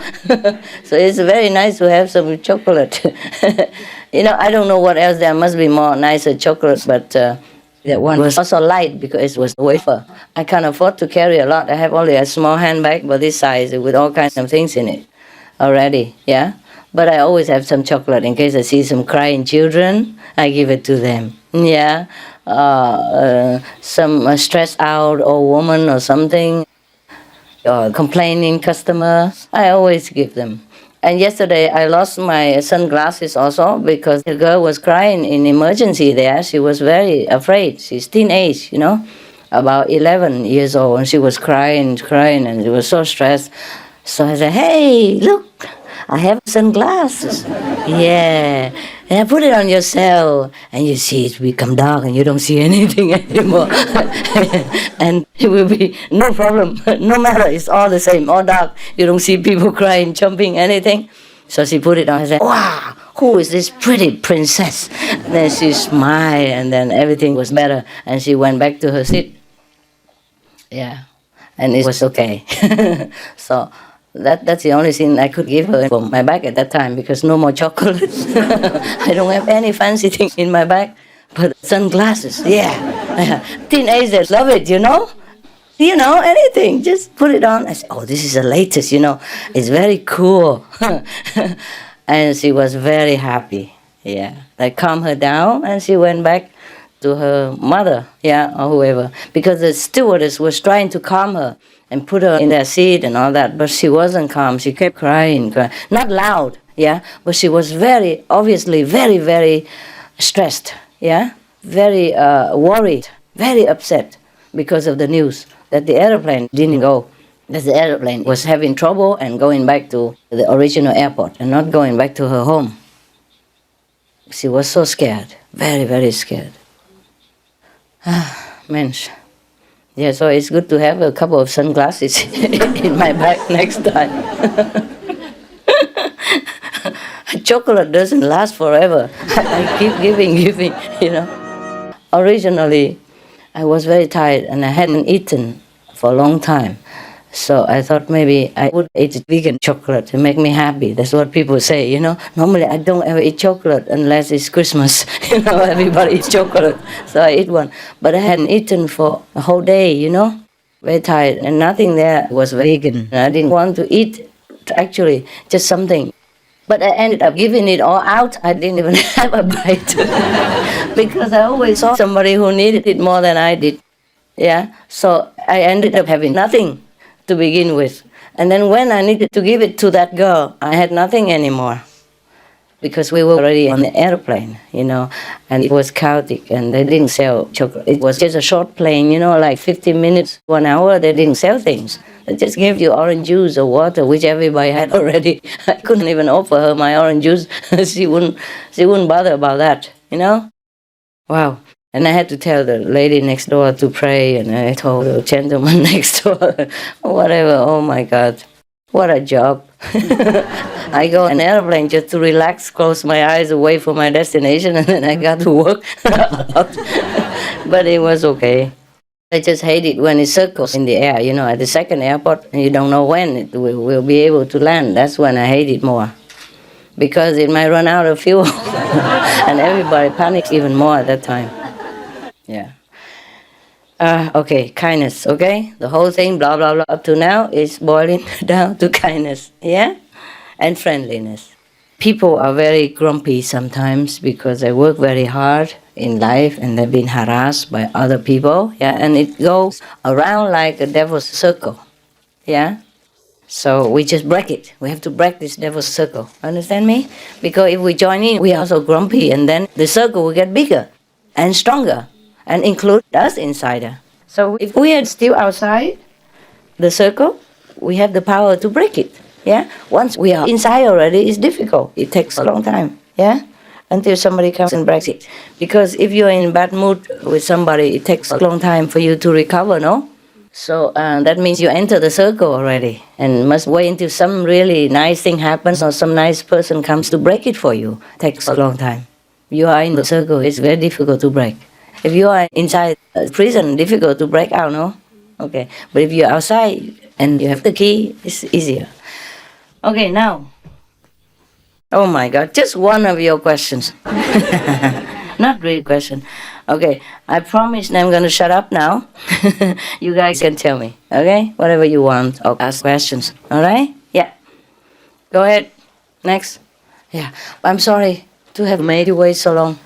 [SPEAKER 1] So it's very nice to have some chocolate. I don't know what else. There must be more nicer chocolate, but that one was also light because it was wafer. I can't afford to carry a lot. I have only a small handbag for this size with all kinds of things in it already, yeah? But I always have some chocolate in case I see some crying children. I give it to them. Yeah, some stressed out old woman or something, or complaining customer. I always give them. And yesterday I lost my sunglasses also because the girl was crying in emergency there. She was very afraid. She's teenage, about 11 years old, and she was crying, and she was so stressed. So I said, hey, look, I have sunglasses. Yeah. And put it on yourself, and you see it become dark, and you don't see anything anymore. And it will be no problem. No matter, it's all the same, all dark. You don't see people crying, jumping, anything. So she put it on. I said, wow, who is this pretty princess? And then she smiled, and then everything was better. And she went back to her seat. Yeah. And it was okay. So that's the only thing I could give her from my bag at that time, because no more chocolate. I don't have any fancy thing in my bag, but sunglasses, yeah. Teenagers love it, anything, just put it on. I said, oh, this is the latest, it's very cool. And she was very happy, yeah. I calmed her down, and she went back to her mother, yeah, or whoever, because the stewardess was trying to calm her and put her in their seat and all that, but she wasn't calm. She kept crying. Not loud, yeah, but she was obviously very, very stressed, yeah, very worried, very upset because of the news that the airplane didn't go, that the airplane was having trouble and going back to the original airport and not going back to her home. She was so scared, very, very scared. Mensch. Yeah, so it's good to have a couple of sunglasses in my bag next time. Chocolate doesn't last forever. I keep giving, Originally, I was very tired and I hadn't eaten for a long time. So I thought maybe I would eat vegan chocolate to make me happy. That's what people say, you know. Normally I don't ever eat chocolate unless it's Christmas. You know, everybody eats chocolate. So I eat one. But I hadn't eaten for a whole day, you know. Very tired and nothing there was vegan. I didn't want to eat, actually, just something. But I ended up giving it all out. I didn't even have a bite. Because I always saw somebody who needed it more than I did. Yeah, so I ended up having nothing to begin with. And then when I needed to give it to that girl, I had nothing anymore. Because we were already on the airplane, you know, and it was chaotic and they didn't sell chocolate. It was just a short plane, you know, like 15 minutes, 1 hour, they didn't sell things. They just gave you orange juice or water, which everybody had already. I couldn't even offer her my orange juice. She wouldn't bother about that, you know. Wow. And I had to tell the lady next door to pray, and I told the gentleman next door, whatever. Oh my God, what a job. I go on an airplane just to relax, close my eyes away from my destination, and then I got to work. But it was okay. I just hate it when it circles in the air, you know, at the second airport, and you don't know when it will be able to land. That's when I hate it more. Because it might run out of fuel. And everybody panics even more at that time. Yeah. Okay, kindness, okay? The whole thing, blah, blah, blah, up to now is boiling down to kindness, yeah? And friendliness. People are very grumpy sometimes because they work very hard in life and they've been harassed by other people, yeah? And it goes around like a devil's circle, yeah? So we just break it. We have to break this devil's circle, understand me? Because if we join in, we are so grumpy and then the circle will get bigger and stronger. And include us inside her. So if we are still outside the circle, we have the power to break it. Yeah. Once we are inside already, it's difficult. It takes a long time. Yeah. Until somebody comes and breaks it. Because if you're in a bad mood with somebody, it takes a long time for you to recover. No. So that means you enter the circle already, and must wait until some really nice thing happens or some nice person comes to break it for you. It takes a long time. You are in the circle. It's very difficult to break. If you are inside a prison, difficult to break out, no? Okay. But if you're outside and you have the key, it's easier. Okay, now. Oh my God, just one of your questions. Not really question. Okay, I promise I'm going to shut up now. You guys can tell me, okay? Whatever you want, or ask questions, all right? Yeah. Go ahead. Next. Yeah, I'm sorry to have made you wait so long.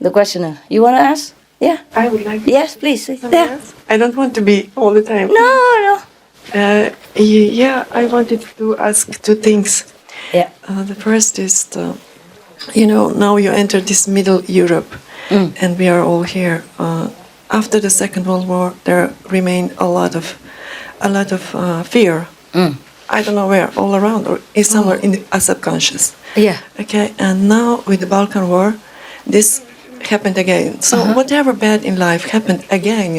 [SPEAKER 1] The questioner, you want to ask? Yeah.
[SPEAKER 4] I would like to.
[SPEAKER 1] Yes, please.
[SPEAKER 4] Yeah. I don't want to be all the time.
[SPEAKER 1] No.
[SPEAKER 4] Yeah, I wanted to ask two things.
[SPEAKER 1] Yeah.
[SPEAKER 4] The first is, now you enter this Middle Europe, and we are all here. After the Second World War, there remained a lot of fear. I don't know where, all around, or is somewhere in the subconscious.
[SPEAKER 1] Yeah.
[SPEAKER 4] Okay, and now with the Balkan War, this happened again. So whatever bad in life happened again,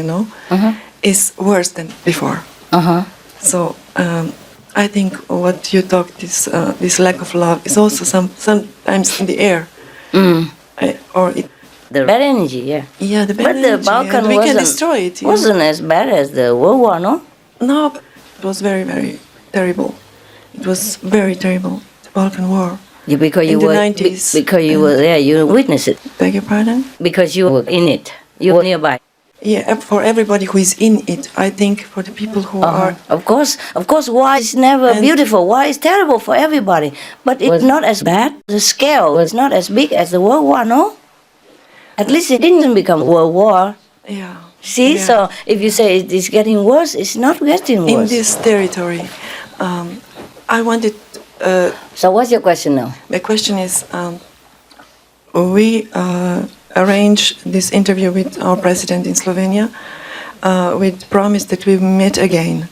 [SPEAKER 4] is worse than before. So I think what you talked, this lack of love, is also sometimes in the air.
[SPEAKER 1] The bad energy, yeah.
[SPEAKER 4] Yeah, the bad
[SPEAKER 1] but
[SPEAKER 4] energy.
[SPEAKER 1] But the Balkan
[SPEAKER 4] we can destroy it.
[SPEAKER 1] Wasn't as bad as the World War, no?
[SPEAKER 4] No, it was very, very terrible. It was very terrible, the Balkan War.
[SPEAKER 1] Yeah, because
[SPEAKER 4] in the 90s.
[SPEAKER 1] Because you were there, you witnessed it.
[SPEAKER 4] Beg your pardon?
[SPEAKER 1] Because you were in it. You were nearby.
[SPEAKER 4] Yeah, for everybody who is in it, I think for the people who are...
[SPEAKER 1] Of course, war is never beautiful. War is terrible for everybody. But it's not as bad. The scale was not as big as the World War, no? At least it didn't become World War.
[SPEAKER 4] Yeah.
[SPEAKER 1] See, so if you say it's getting worse, it's not getting worse.
[SPEAKER 4] In this territory, I wanted...
[SPEAKER 1] so what's your question now?
[SPEAKER 4] My question is, we arranged this interview with our president in Slovenia with promise that we will meet again.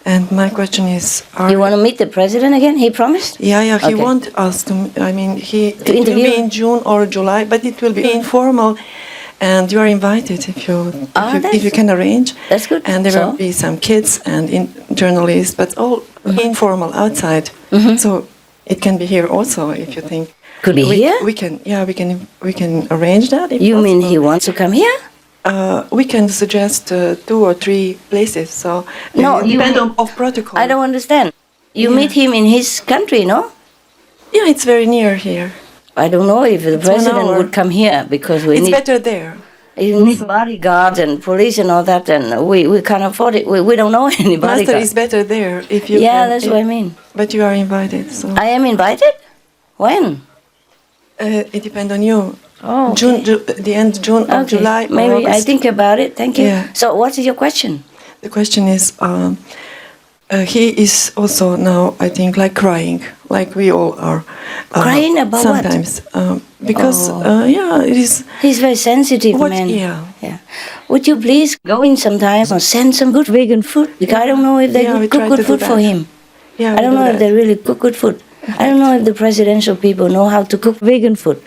[SPEAKER 4] And my question is...
[SPEAKER 1] You want to meet the president again? He promised?
[SPEAKER 4] Yeah, he wants us to... it will be in June or July, but it will be informal. And you are invited if you can arrange.
[SPEAKER 1] That's good.
[SPEAKER 4] And there will be some kids and journalists, but all informal outside. So it can be here also if you think.
[SPEAKER 1] Could be here?
[SPEAKER 4] We can arrange that.
[SPEAKER 1] You mean he wants to come here?
[SPEAKER 4] we can suggest 2 or 3 places. So
[SPEAKER 1] No, you-
[SPEAKER 4] depend on of protocol.
[SPEAKER 1] I don't understand. You
[SPEAKER 4] Yeah.
[SPEAKER 1] meet him in his country, no?
[SPEAKER 4] Yeah, it's very near here.
[SPEAKER 1] I don't know if the
[SPEAKER 4] It's 1
[SPEAKER 1] president
[SPEAKER 4] hour.
[SPEAKER 1] would come here because we
[SPEAKER 4] It's
[SPEAKER 1] need
[SPEAKER 4] better there.
[SPEAKER 1] you need bodyguards and police and all that, and we can't afford it. We don't know any
[SPEAKER 4] Master
[SPEAKER 1] bodyguards.
[SPEAKER 4] is better there if you.
[SPEAKER 1] Yeah,
[SPEAKER 4] can,
[SPEAKER 1] that's what I mean.
[SPEAKER 4] But you are invited, so
[SPEAKER 1] I am invited? When?
[SPEAKER 4] it depends on you.
[SPEAKER 1] Oh, okay.
[SPEAKER 4] The end June or
[SPEAKER 1] Okay.
[SPEAKER 4] July. Or
[SPEAKER 1] Maybe I
[SPEAKER 4] August.
[SPEAKER 1] think about it. Thank you.
[SPEAKER 4] Yeah.
[SPEAKER 1] So what is your question?
[SPEAKER 4] The question is, he is also now, I think, like crying, like we all are.
[SPEAKER 1] Crying about what?
[SPEAKER 4] sometimes, because yeah, it is.
[SPEAKER 1] He's very sensitive,
[SPEAKER 4] What-
[SPEAKER 1] man.
[SPEAKER 4] yeah.
[SPEAKER 1] Would you please go in sometime or send some good vegan food? Because I don't know if they
[SPEAKER 4] Yeah, we
[SPEAKER 1] cook
[SPEAKER 4] try
[SPEAKER 1] good
[SPEAKER 4] to do
[SPEAKER 1] food for
[SPEAKER 4] that.
[SPEAKER 1] him.
[SPEAKER 4] Yeah,
[SPEAKER 1] I don't
[SPEAKER 4] we do
[SPEAKER 1] know if
[SPEAKER 4] that.
[SPEAKER 1] they really cook good food. I don't know if the presidential people know how to cook vegan food.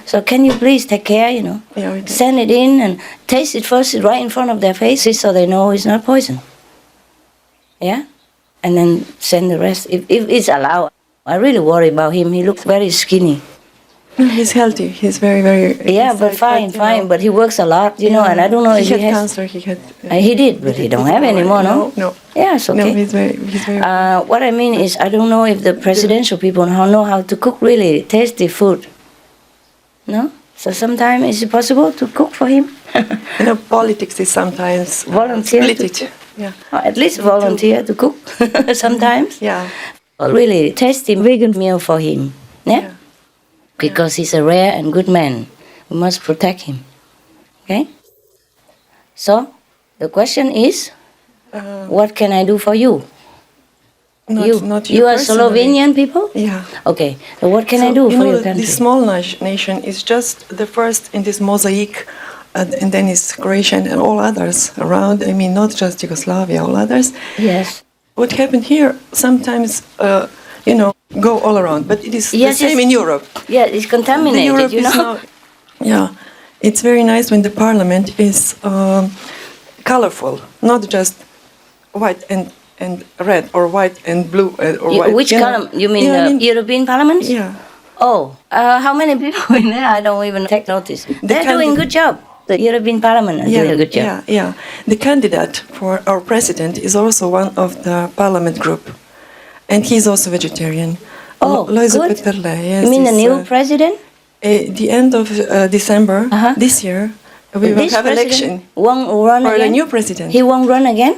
[SPEAKER 1] So can you please take care,
[SPEAKER 4] Yeah, we do.
[SPEAKER 1] Send it in and taste it first right in front of their faces so they know it's not poison. Yeah? And then send the rest if it's allowed. I really worry about him. He looks very skinny.
[SPEAKER 4] No, he's healthy. He's very, very.
[SPEAKER 1] Yeah,
[SPEAKER 4] he's
[SPEAKER 1] but
[SPEAKER 4] like
[SPEAKER 1] fine,
[SPEAKER 4] that,
[SPEAKER 1] fine. But he works a lot, and I don't know if
[SPEAKER 4] he had
[SPEAKER 1] he has.
[SPEAKER 4] cancer. He had.
[SPEAKER 1] He did, but he don't have anymore, no?
[SPEAKER 4] No.
[SPEAKER 1] Yeah, it's okay.
[SPEAKER 4] No, he's very.
[SPEAKER 1] What I mean is, I don't know if the presidential people know how to cook really tasty food. No? So sometimes is it possible to cook for him?
[SPEAKER 4] Politics is sometimes
[SPEAKER 1] Volunteer
[SPEAKER 4] split
[SPEAKER 1] to
[SPEAKER 4] it.
[SPEAKER 1] cook?
[SPEAKER 4] Yeah.
[SPEAKER 1] Or at least volunteer to cook sometimes.
[SPEAKER 4] Yeah.
[SPEAKER 1] A really tasty vegan meal for him. Yeah? Because he's a rare and good man. We must protect him. Okay? So, the question is, what can I do for you?
[SPEAKER 4] Not
[SPEAKER 1] you are
[SPEAKER 4] personally.
[SPEAKER 1] Slovenian people?
[SPEAKER 4] Yeah.
[SPEAKER 1] Okay. So what can I do for your country?
[SPEAKER 4] This small nation is just the first in this mosaic, and then it's Croatian and all others around. I mean, not just Yugoslavia, all others.
[SPEAKER 1] Yes.
[SPEAKER 4] What happened here sometimes, go all around, but it is
[SPEAKER 1] Yes,
[SPEAKER 4] the same
[SPEAKER 1] yes.
[SPEAKER 4] in Europe.
[SPEAKER 1] Yeah, it's contaminated,
[SPEAKER 4] Europe
[SPEAKER 1] you
[SPEAKER 4] is
[SPEAKER 1] know.
[SPEAKER 4] now, yeah, it's very nice when the parliament is colorful, not just white and red or white and blue or white.
[SPEAKER 1] Which column? You mean
[SPEAKER 4] Yeah, I mean-
[SPEAKER 1] European Parliament?
[SPEAKER 4] Yeah.
[SPEAKER 1] Oh, how many people in there? I don't even take notice. They're doing a good job. The European Parliament is doing a good job.
[SPEAKER 4] Yeah. The candidate for our president is also one of the parliament group, and he's also vegetarian.
[SPEAKER 1] Oh,
[SPEAKER 4] Loisa
[SPEAKER 1] good.
[SPEAKER 4] Peterle, yes,
[SPEAKER 1] You mean the
[SPEAKER 4] is,
[SPEAKER 1] new president?
[SPEAKER 4] the end of December this year, we will
[SPEAKER 1] This
[SPEAKER 4] have
[SPEAKER 1] president
[SPEAKER 4] election
[SPEAKER 1] won't run
[SPEAKER 4] for
[SPEAKER 1] again?
[SPEAKER 4] the new president.
[SPEAKER 1] He won't run again?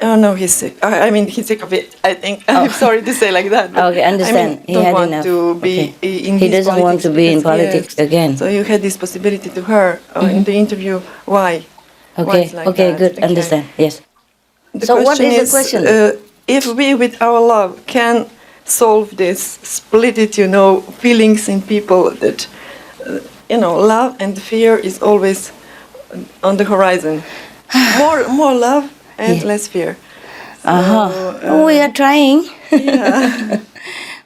[SPEAKER 4] Oh no, he's sick. I mean, he's sick of it. I think. I'm sorry to say like that. But
[SPEAKER 1] Okay, understand.
[SPEAKER 4] I
[SPEAKER 1] He
[SPEAKER 4] don't
[SPEAKER 1] had
[SPEAKER 4] want
[SPEAKER 1] enough.
[SPEAKER 4] to be
[SPEAKER 1] Okay.
[SPEAKER 4] in
[SPEAKER 1] He
[SPEAKER 4] this
[SPEAKER 1] doesn't want to be in
[SPEAKER 4] because,
[SPEAKER 1] politics again.
[SPEAKER 4] So you had this possibility to her in the interview. Why? Why
[SPEAKER 1] Okay,
[SPEAKER 4] it's like
[SPEAKER 1] okay,
[SPEAKER 4] that?
[SPEAKER 1] good,
[SPEAKER 4] Okay.
[SPEAKER 1] understand, yes.
[SPEAKER 4] The
[SPEAKER 1] So what
[SPEAKER 4] question
[SPEAKER 1] is the question?
[SPEAKER 4] If we, with our love, can solve this, split it, feelings in people that, love and fear is always on the horizon. More love and
[SPEAKER 1] Yeah.
[SPEAKER 4] less fear.
[SPEAKER 1] We are trying.
[SPEAKER 4] Yeah.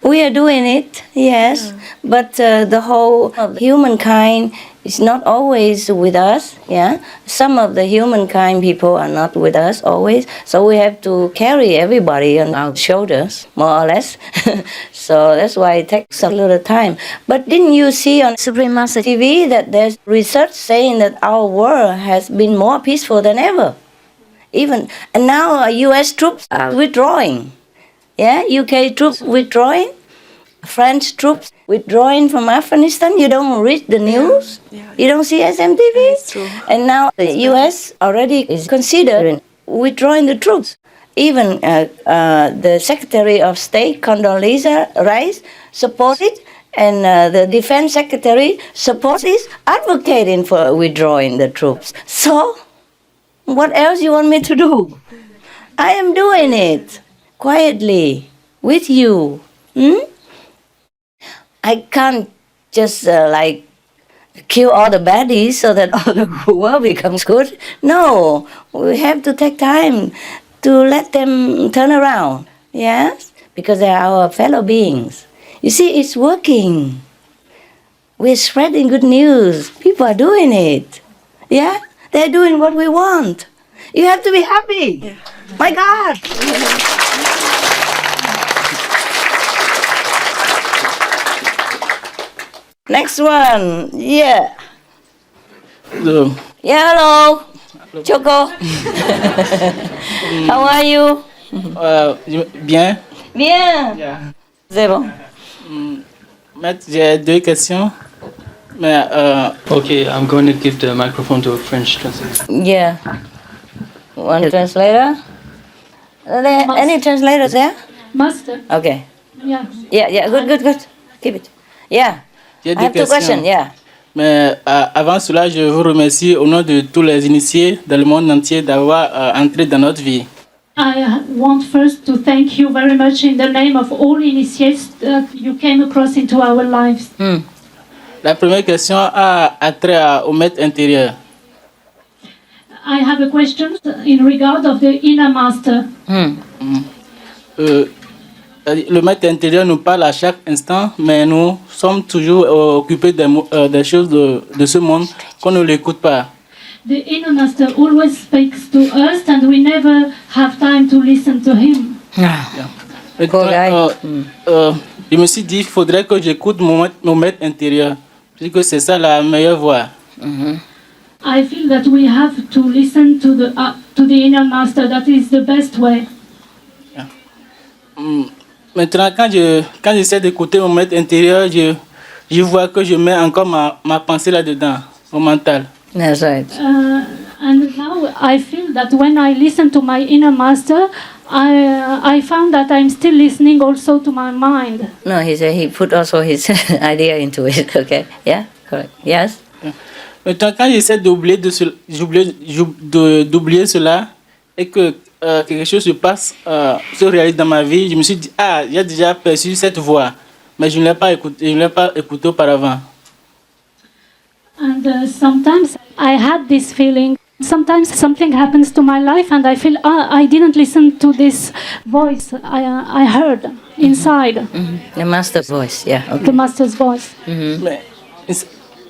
[SPEAKER 1] We are doing it, yes. But the whole of humankind is not always with us, yeah. Some of the humankind people are not with us always, so we have to carry everybody on our shoulders, more or less. So that's why it takes a little time. But didn't you see on Supreme Master TV that there's research saying that our world has been more peaceful than ever? And now U.S. troops are withdrawing. Yeah, UK troops withdrawing, French troops withdrawing from Afghanistan. You don't read the news.
[SPEAKER 4] Yeah.
[SPEAKER 1] You don't see SMTV.
[SPEAKER 4] It's true.
[SPEAKER 1] And now the US already is considering withdrawing the troops. Even the Secretary of State, Condoleezza Rice, supports it, and the Defense Secretary supports it, advocating for withdrawing the troops. So, what else you want me to do? I am doing it. Quietly, with you. I can't just kill all the baddies so that all the world becomes good. No, we have to take time to let them turn around. Yes, because they are our fellow beings. You see, it's working. We're spreading good news. People are doing it. Yeah, they're doing what we want. You have to be happy. Yeah. My God. Next one, yeah. Yeah, hello. Choco. How are you?
[SPEAKER 5] Bien.
[SPEAKER 1] Bien.
[SPEAKER 5] Yeah.
[SPEAKER 1] C'est bon.
[SPEAKER 5] Maître, j'ai deux questions. Mais,
[SPEAKER 6] Okay, I'm going to give the microphone to a French translator.
[SPEAKER 1] Yeah. One translator? Are there any translators there?
[SPEAKER 7] Master.
[SPEAKER 1] Okay.
[SPEAKER 7] Yeah.
[SPEAKER 1] Yeah, good. Keep it. Yeah.
[SPEAKER 5] j'ai
[SPEAKER 1] I
[SPEAKER 5] deux
[SPEAKER 1] have two questions,
[SPEAKER 5] questions.
[SPEAKER 1] yeah.
[SPEAKER 5] Mais avant cela, je vous remercie au nom de tous les initiés dans le monde entier d'avoir entré dans notre vie.
[SPEAKER 7] I want first to thank you very much in the name of all initiates that you came across into our lives.
[SPEAKER 5] La première question a trait au maître intérieur.
[SPEAKER 7] I have a question in regard of the inner master.
[SPEAKER 5] Le maître intérieur nous parle à chaque instant, mais nous sommes toujours occupés des choses de ce monde qu'on ne l'écoute pas.
[SPEAKER 7] The inner master always speaks to us and we never have time to listen to him.
[SPEAKER 5] Je me suis dit, il faudrait que j'écoute mon maître intérieur, puisque c'est ça la meilleure voie.
[SPEAKER 7] I feel that we have to listen to the inner master. That is the best way.
[SPEAKER 5] Maintenant, quand j'essaie d'écouter mon maître intérieur, je vois que je mets encore ma pensée là-dedans, mon mental.
[SPEAKER 1] That's right.
[SPEAKER 7] And now I feel that when I listen to my inner master, I found that I'm still listening also to my mind.
[SPEAKER 1] No, he said he put also his idea into it, okay? Yeah, correct. Yes?
[SPEAKER 5] Maintenant, quand j'essaie d'oublier cela et que quelque chose se réalise dans ma vie, je me suis dit, j'ai déjà perçu cette voix, mais je ne l'ai pas écouté auparavant.
[SPEAKER 7] And sometimes I had this feeling. Sometimes something happens to my life and I feel, I didn't listen to this voice I heard inside.
[SPEAKER 1] The master's voice, yeah. Okay.
[SPEAKER 7] The master's voice.
[SPEAKER 5] Mais,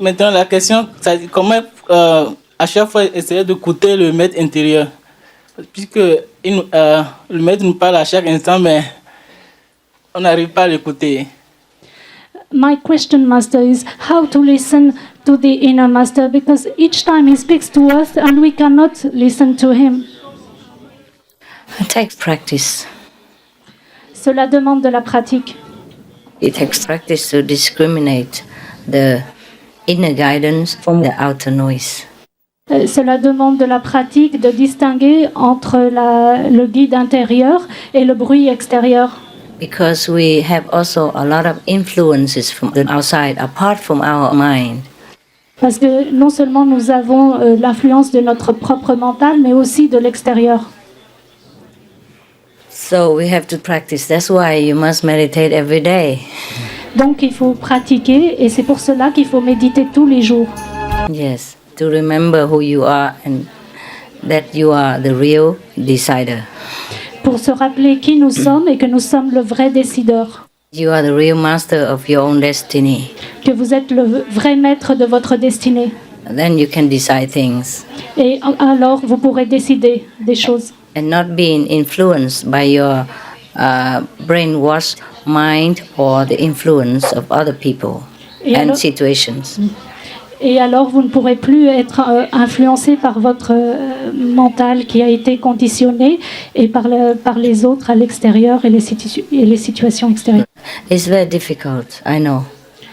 [SPEAKER 5] maintenant, la question, c'est comment à chaque fois essayer d'écouter le maître intérieur, puisque le maître nous parle à chaque instant, mais on n'arrive pas à l'écouter.
[SPEAKER 7] My question, Master, is how to listen to the inner master, because each time he speaks to us and we cannot listen to him.
[SPEAKER 1] It takes practice.
[SPEAKER 7] Cela demande de la pratique.
[SPEAKER 1] It takes practice to discriminate the inner guidance from the outer noise.
[SPEAKER 7] Cela demande de la pratique de distinguer entre le guide intérieur et le bruit extérieur.
[SPEAKER 1] Because we have also a lot of influences from the outside, apart from our mind.
[SPEAKER 7] Parce que non seulement nous avons l'influence de notre propre mental, mais aussi de l'extérieur.
[SPEAKER 1] So we have to practice. That's why you must meditate every day.
[SPEAKER 7] Donc il faut pratiquer et c'est pour cela qu'il faut méditer tous les jours.
[SPEAKER 1] Yes, to remember who you are and that you are the real decider.
[SPEAKER 7] Pour se rappeler qui nous sommes et que nous sommes le vrai décideur.
[SPEAKER 1] You are the real master of your own destiny.
[SPEAKER 7] Que vous êtes le vrai maître de votre destinée.
[SPEAKER 1] And then you can decide things.
[SPEAKER 7] Et alors vous pourrez décider des choses.
[SPEAKER 1] And not being influenced by your brainwashed mind or the influence of other people and situations.
[SPEAKER 7] Et alors vous ne pourrez plus être influencé par votre mental qui a été conditionné et par les autres à l'extérieur et les situations extérieures.
[SPEAKER 1] It's very difficult, I know.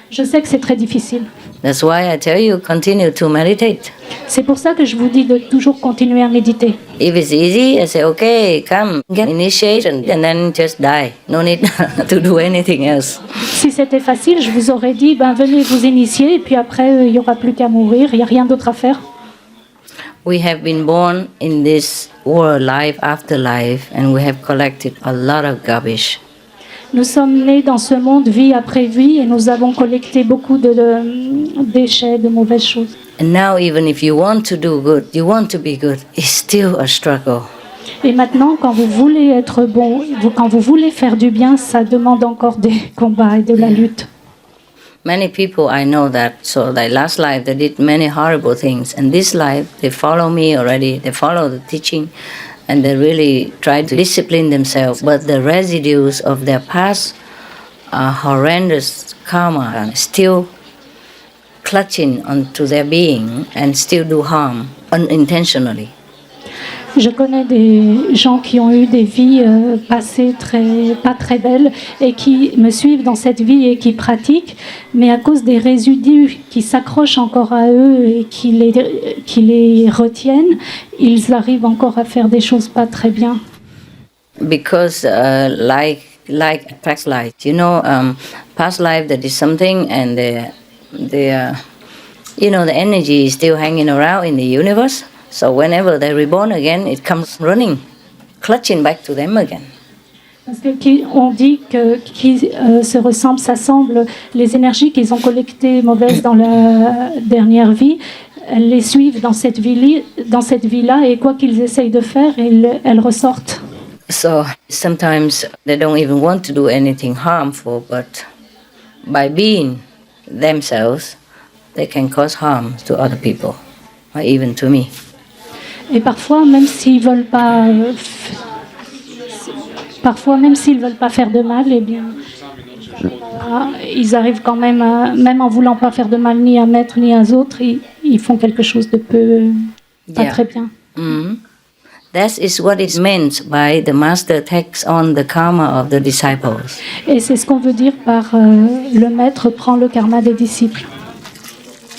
[SPEAKER 7] Je sais que c'est très difficile.
[SPEAKER 1] That's why I tell you, continue to meditate.
[SPEAKER 7] C'est pour ça que je vous dis de toujours continuer à méditer.
[SPEAKER 1] If it's easy, I say, okay, come, get initiation, and then just die. No need to do anything else.
[SPEAKER 7] Si c'était facile, je vous aurais dit, venez vous initier, et puis après, il n'y aura plus qu'à mourir, il n'y a rien d'autre à faire.
[SPEAKER 1] We have been born in this world, life after life, and we have collected a lot of garbage.
[SPEAKER 7] Nous sommes nés dans ce monde vie après vie et nous avons collecté beaucoup de déchets, de mauvaises choses.
[SPEAKER 1] And now even if you want to do good, you want to be good, it's still a struggle.
[SPEAKER 7] Et maintenant, quand vous voulez être bon, quand vous voulez faire du bien, ça demande encore des combats et de la lutte.
[SPEAKER 1] Many people I know that, so their last life they did many horrible things, and this life they follow me already, they follow the teaching, and they really try to discipline themselves. But the residues of their past horrendous karma still clutching onto their being and still do harm unintentionally.
[SPEAKER 7] Je connais des gens qui ont eu des vies passées pas très belles et qui me suivent dans cette vie et qui pratiquent, mais à cause des résidus qui s'accrochent encore à eux et qui les retiennent, ils arrivent encore à faire des choses pas très bien.
[SPEAKER 1] Because like past life, past life that is something, and the energy is still hanging around in the universe. So whenever they're reborn again, it comes running, clutching back to them again.
[SPEAKER 7] Parce qu'on dit que qui se ressemblent, s'assemblent, les énergies qu'ils ont collectées mauvaises dans la dernière vie, elles les suivent dans cette vie-là, et quoi qu'ils essayent de faire, elles ressortent.
[SPEAKER 1] So sometimes they don't even want to do anything harmful, but by being themselves, they can cause harm to other people, or even to me.
[SPEAKER 7] Et parfois, même s'ils veulent pas faire de mal, eh bien, ils arrivent quand même, même en voulant pas faire de mal ni à maître ni aux autres, ils font quelque chose de pas très bien.
[SPEAKER 1] Mm-hmm. That is what is meant by the master takes on the karma of the disciples.
[SPEAKER 7] Et c'est ce qu'on veut dire par le maître prend le karma des disciples.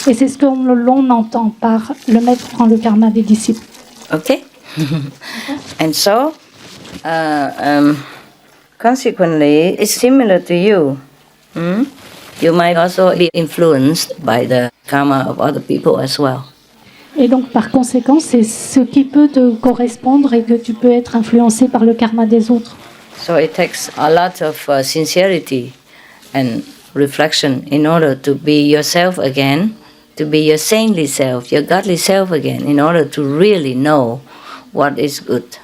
[SPEAKER 7] Et c'est ce que l'on entend par le maître prend le karma des disciples.
[SPEAKER 1] Okay? And so, consequently, it's similar to you. You might also be influenced by the karma of other people as well.
[SPEAKER 7] Et donc, par conséquent, c'est ce qui peut te correspondre et que tu peux être influencé par le karma des autres.
[SPEAKER 1] So it takes a lot of sincerity and reflection in order to be yourself again, to be your saintly self, your godly self again, in order to really know what is good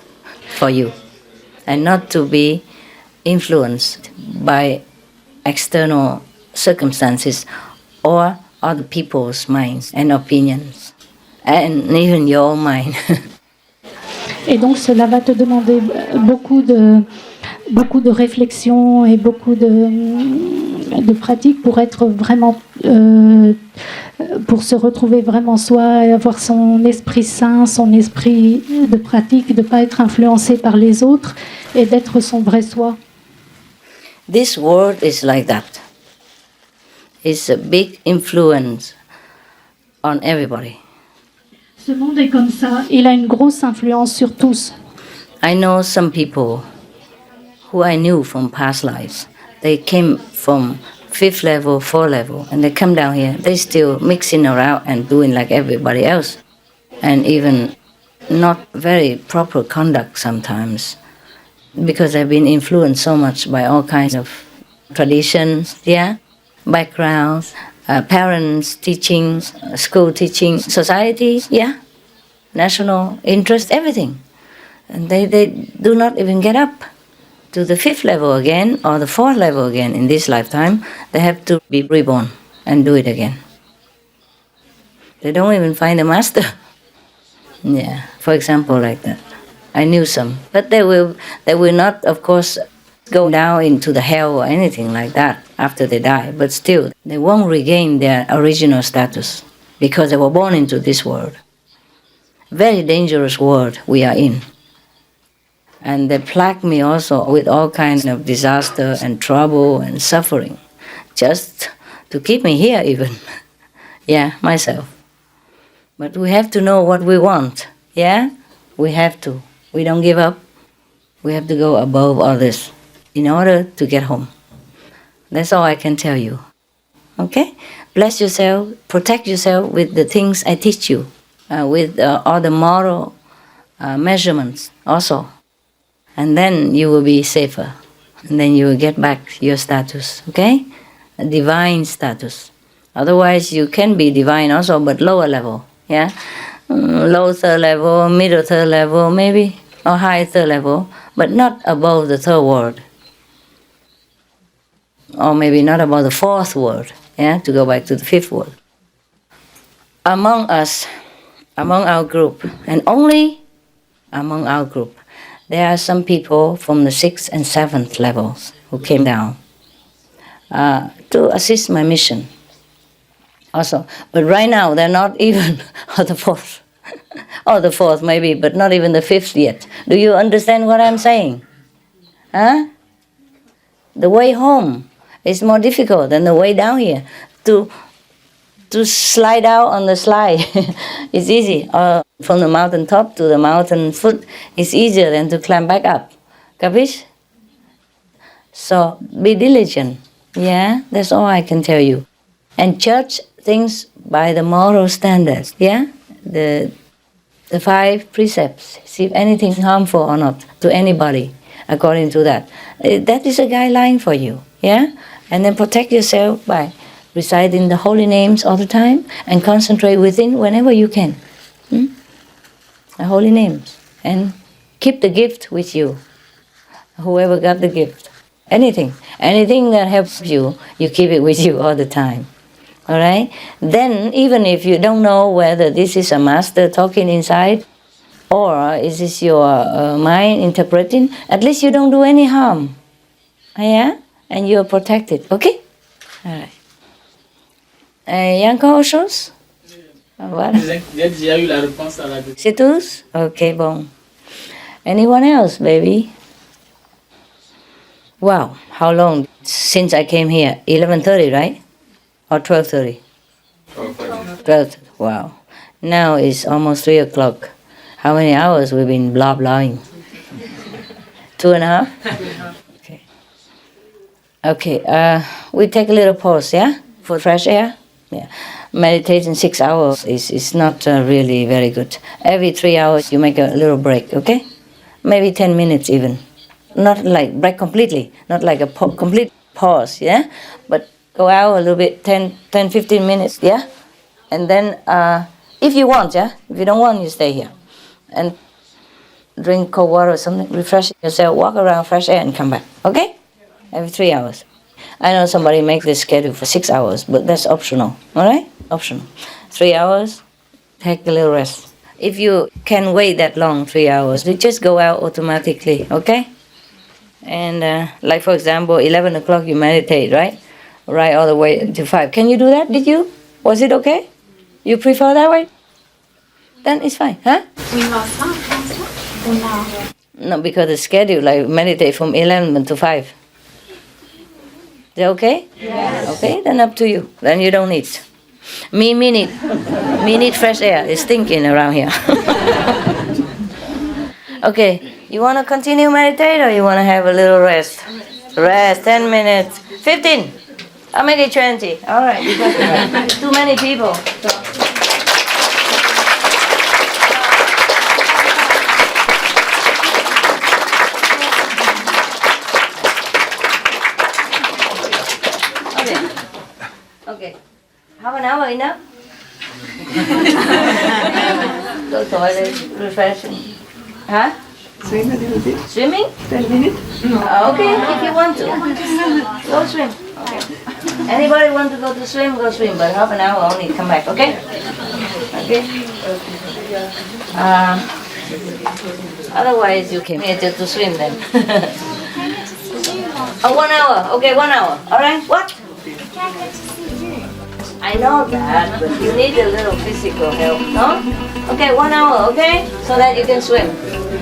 [SPEAKER 1] for you and not to be influenced by external circumstances or other people's minds and opinions, and even your own mind.
[SPEAKER 7] Et donc cela va te demander beaucoup de réflexion et beaucoup de pratique pour être vraiment, pour se retrouver vraiment soi et avoir son esprit sain, son esprit de pratique, de ne pas être influencé par les autres et d'être son vrai soi.
[SPEAKER 1] This world is like that. It's a big influence on everybody.
[SPEAKER 7] Ce monde est comme ça. Il a une grosse influence sur tous.
[SPEAKER 1] I know some people who I knew from past lives. They came from 5th level, 4th level, and they come down here. They still mixing around and doing like everybody else, and even not very proper conduct sometimes, because they've been influenced so much by all kinds of traditions, backgrounds, parents' teachings, school teaching, society, national interest, everything. And they do not even get up to the 5th level again or the 4th level again in this lifetime. They have to be reborn and do it again. They don't even find a master. For example, like that. I knew some, but they will not, of course, go down into the hell or anything like that after they die, but still they won't regain their original status because they were born into this world. Very dangerous world we are in. And they plague me also with all kinds of disaster and trouble and suffering, just to keep me here even. Myself. But we have to know what we want. We have to. We don't give up. We have to go above all this in order to get home. That's all I can tell you. Okay? Bless yourself, protect yourself with the things I teach you, with all the moral measurements also. And then you will be safer. And then you will get back your status, okay? A divine status. Otherwise, you can be divine also, but lower level, low 3rd level, middle 3rd level, maybe, or high 3rd level, but not above the 3rd world. Or maybe not above the 4th world, to go back to the 5th world. Among us, among our group, and only among our group, there are some people from the 6th and 7th levels who came down to assist my mission. Also, but right now they're not even on the fourth. Or the fourth maybe, but not even the fifth yet. Do you understand what I'm saying? Huh? The way home is more difficult than the way down here. To slide out on the slide is easy. Or from the mountain top to the mountain foot is easier than to climb back up. Capish? So be diligent. Yeah, that's all I can tell you. And judge things by the moral standards. Yeah, the 5 precepts. See if anything harmful or not to anybody. According to that, that is a guideline for you. Yeah, and then protect yourself by reciting the holy names all the time and concentrate within whenever you can. The holy names, and keep the gift with you. Whoever got the gift, anything that helps you, you keep it with you all the time. All right? Then, even if you don't know whether this is a master talking inside or is this your mind interpreting, at least you don't do any harm. Yeah? And you're protected. Okay? All right. Il y a encore autre chose? Voilà.
[SPEAKER 5] J'ai déjà eu la réponse à la question.
[SPEAKER 1] C'est tous? Okay, bon. Anyone else, baby? Wow, how long since I came here? 11:30, right? Or 12:30? 12:30. Wow. Now it's almost 3 o'clock. How many hours we've been blah-blahing? 2.5? Okay. Okay, we take a little pause, yeah? For fresh air? Yeah. Meditation 6 hours is not really very good. Every 3 hours you make a little break, okay? Maybe 10 minutes even. Not like break completely, not like a complete pause, yeah? But go out a little bit, 10-15 minutes, yeah? And then, if you want, yeah? If you don't want, you stay here. And drink cold water or something, refresh yourself, walk around, fresh air, and come back, okay? Every 3 hours. I know somebody makes this schedule for 6 hours, but that's optional, all right? Optional. 3 hours, take a little rest. If you can wait that long, 3 hours, you just go out automatically, okay? And like for example, 11 o'clock you meditate, right? Right all the way to 5. Can you do that? Did you? Was it okay? You prefer that way? Then it's fine, huh? No, because the schedule, like meditate from 11 to 5. Is that okay? Yes. Okay, then up to you. Then you don't need. Me need fresh air. It's stinking around here. Okay, you want to continue meditate or you want to have a little rest? Rest, 10 minutes. 15. I'll make it 20. All right, because too many people. Okay. Half an hour enough? Go toilet, refreshing. Huh?
[SPEAKER 4] Swim a little bit.
[SPEAKER 1] Swimming?
[SPEAKER 4] 10 minutes?
[SPEAKER 1] Okay, if you want to. Go swim. Okay. Anybody want to go to swim, go swim, but half an hour only, come back, okay? Okay? Otherwise you came here just to swim then. Oh, 1 hour. Okay, 1 hour. Alright, what? I know that, but you need a little physical help, no? Okay, 1 hour, okay? So that you can swim.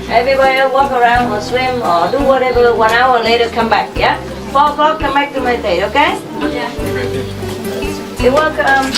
[SPEAKER 1] Everybody walk around or swim or do whatever, 1 hour later come back, yeah? 4 o'clock come back to meditate, okay? Yeah. You're welcome.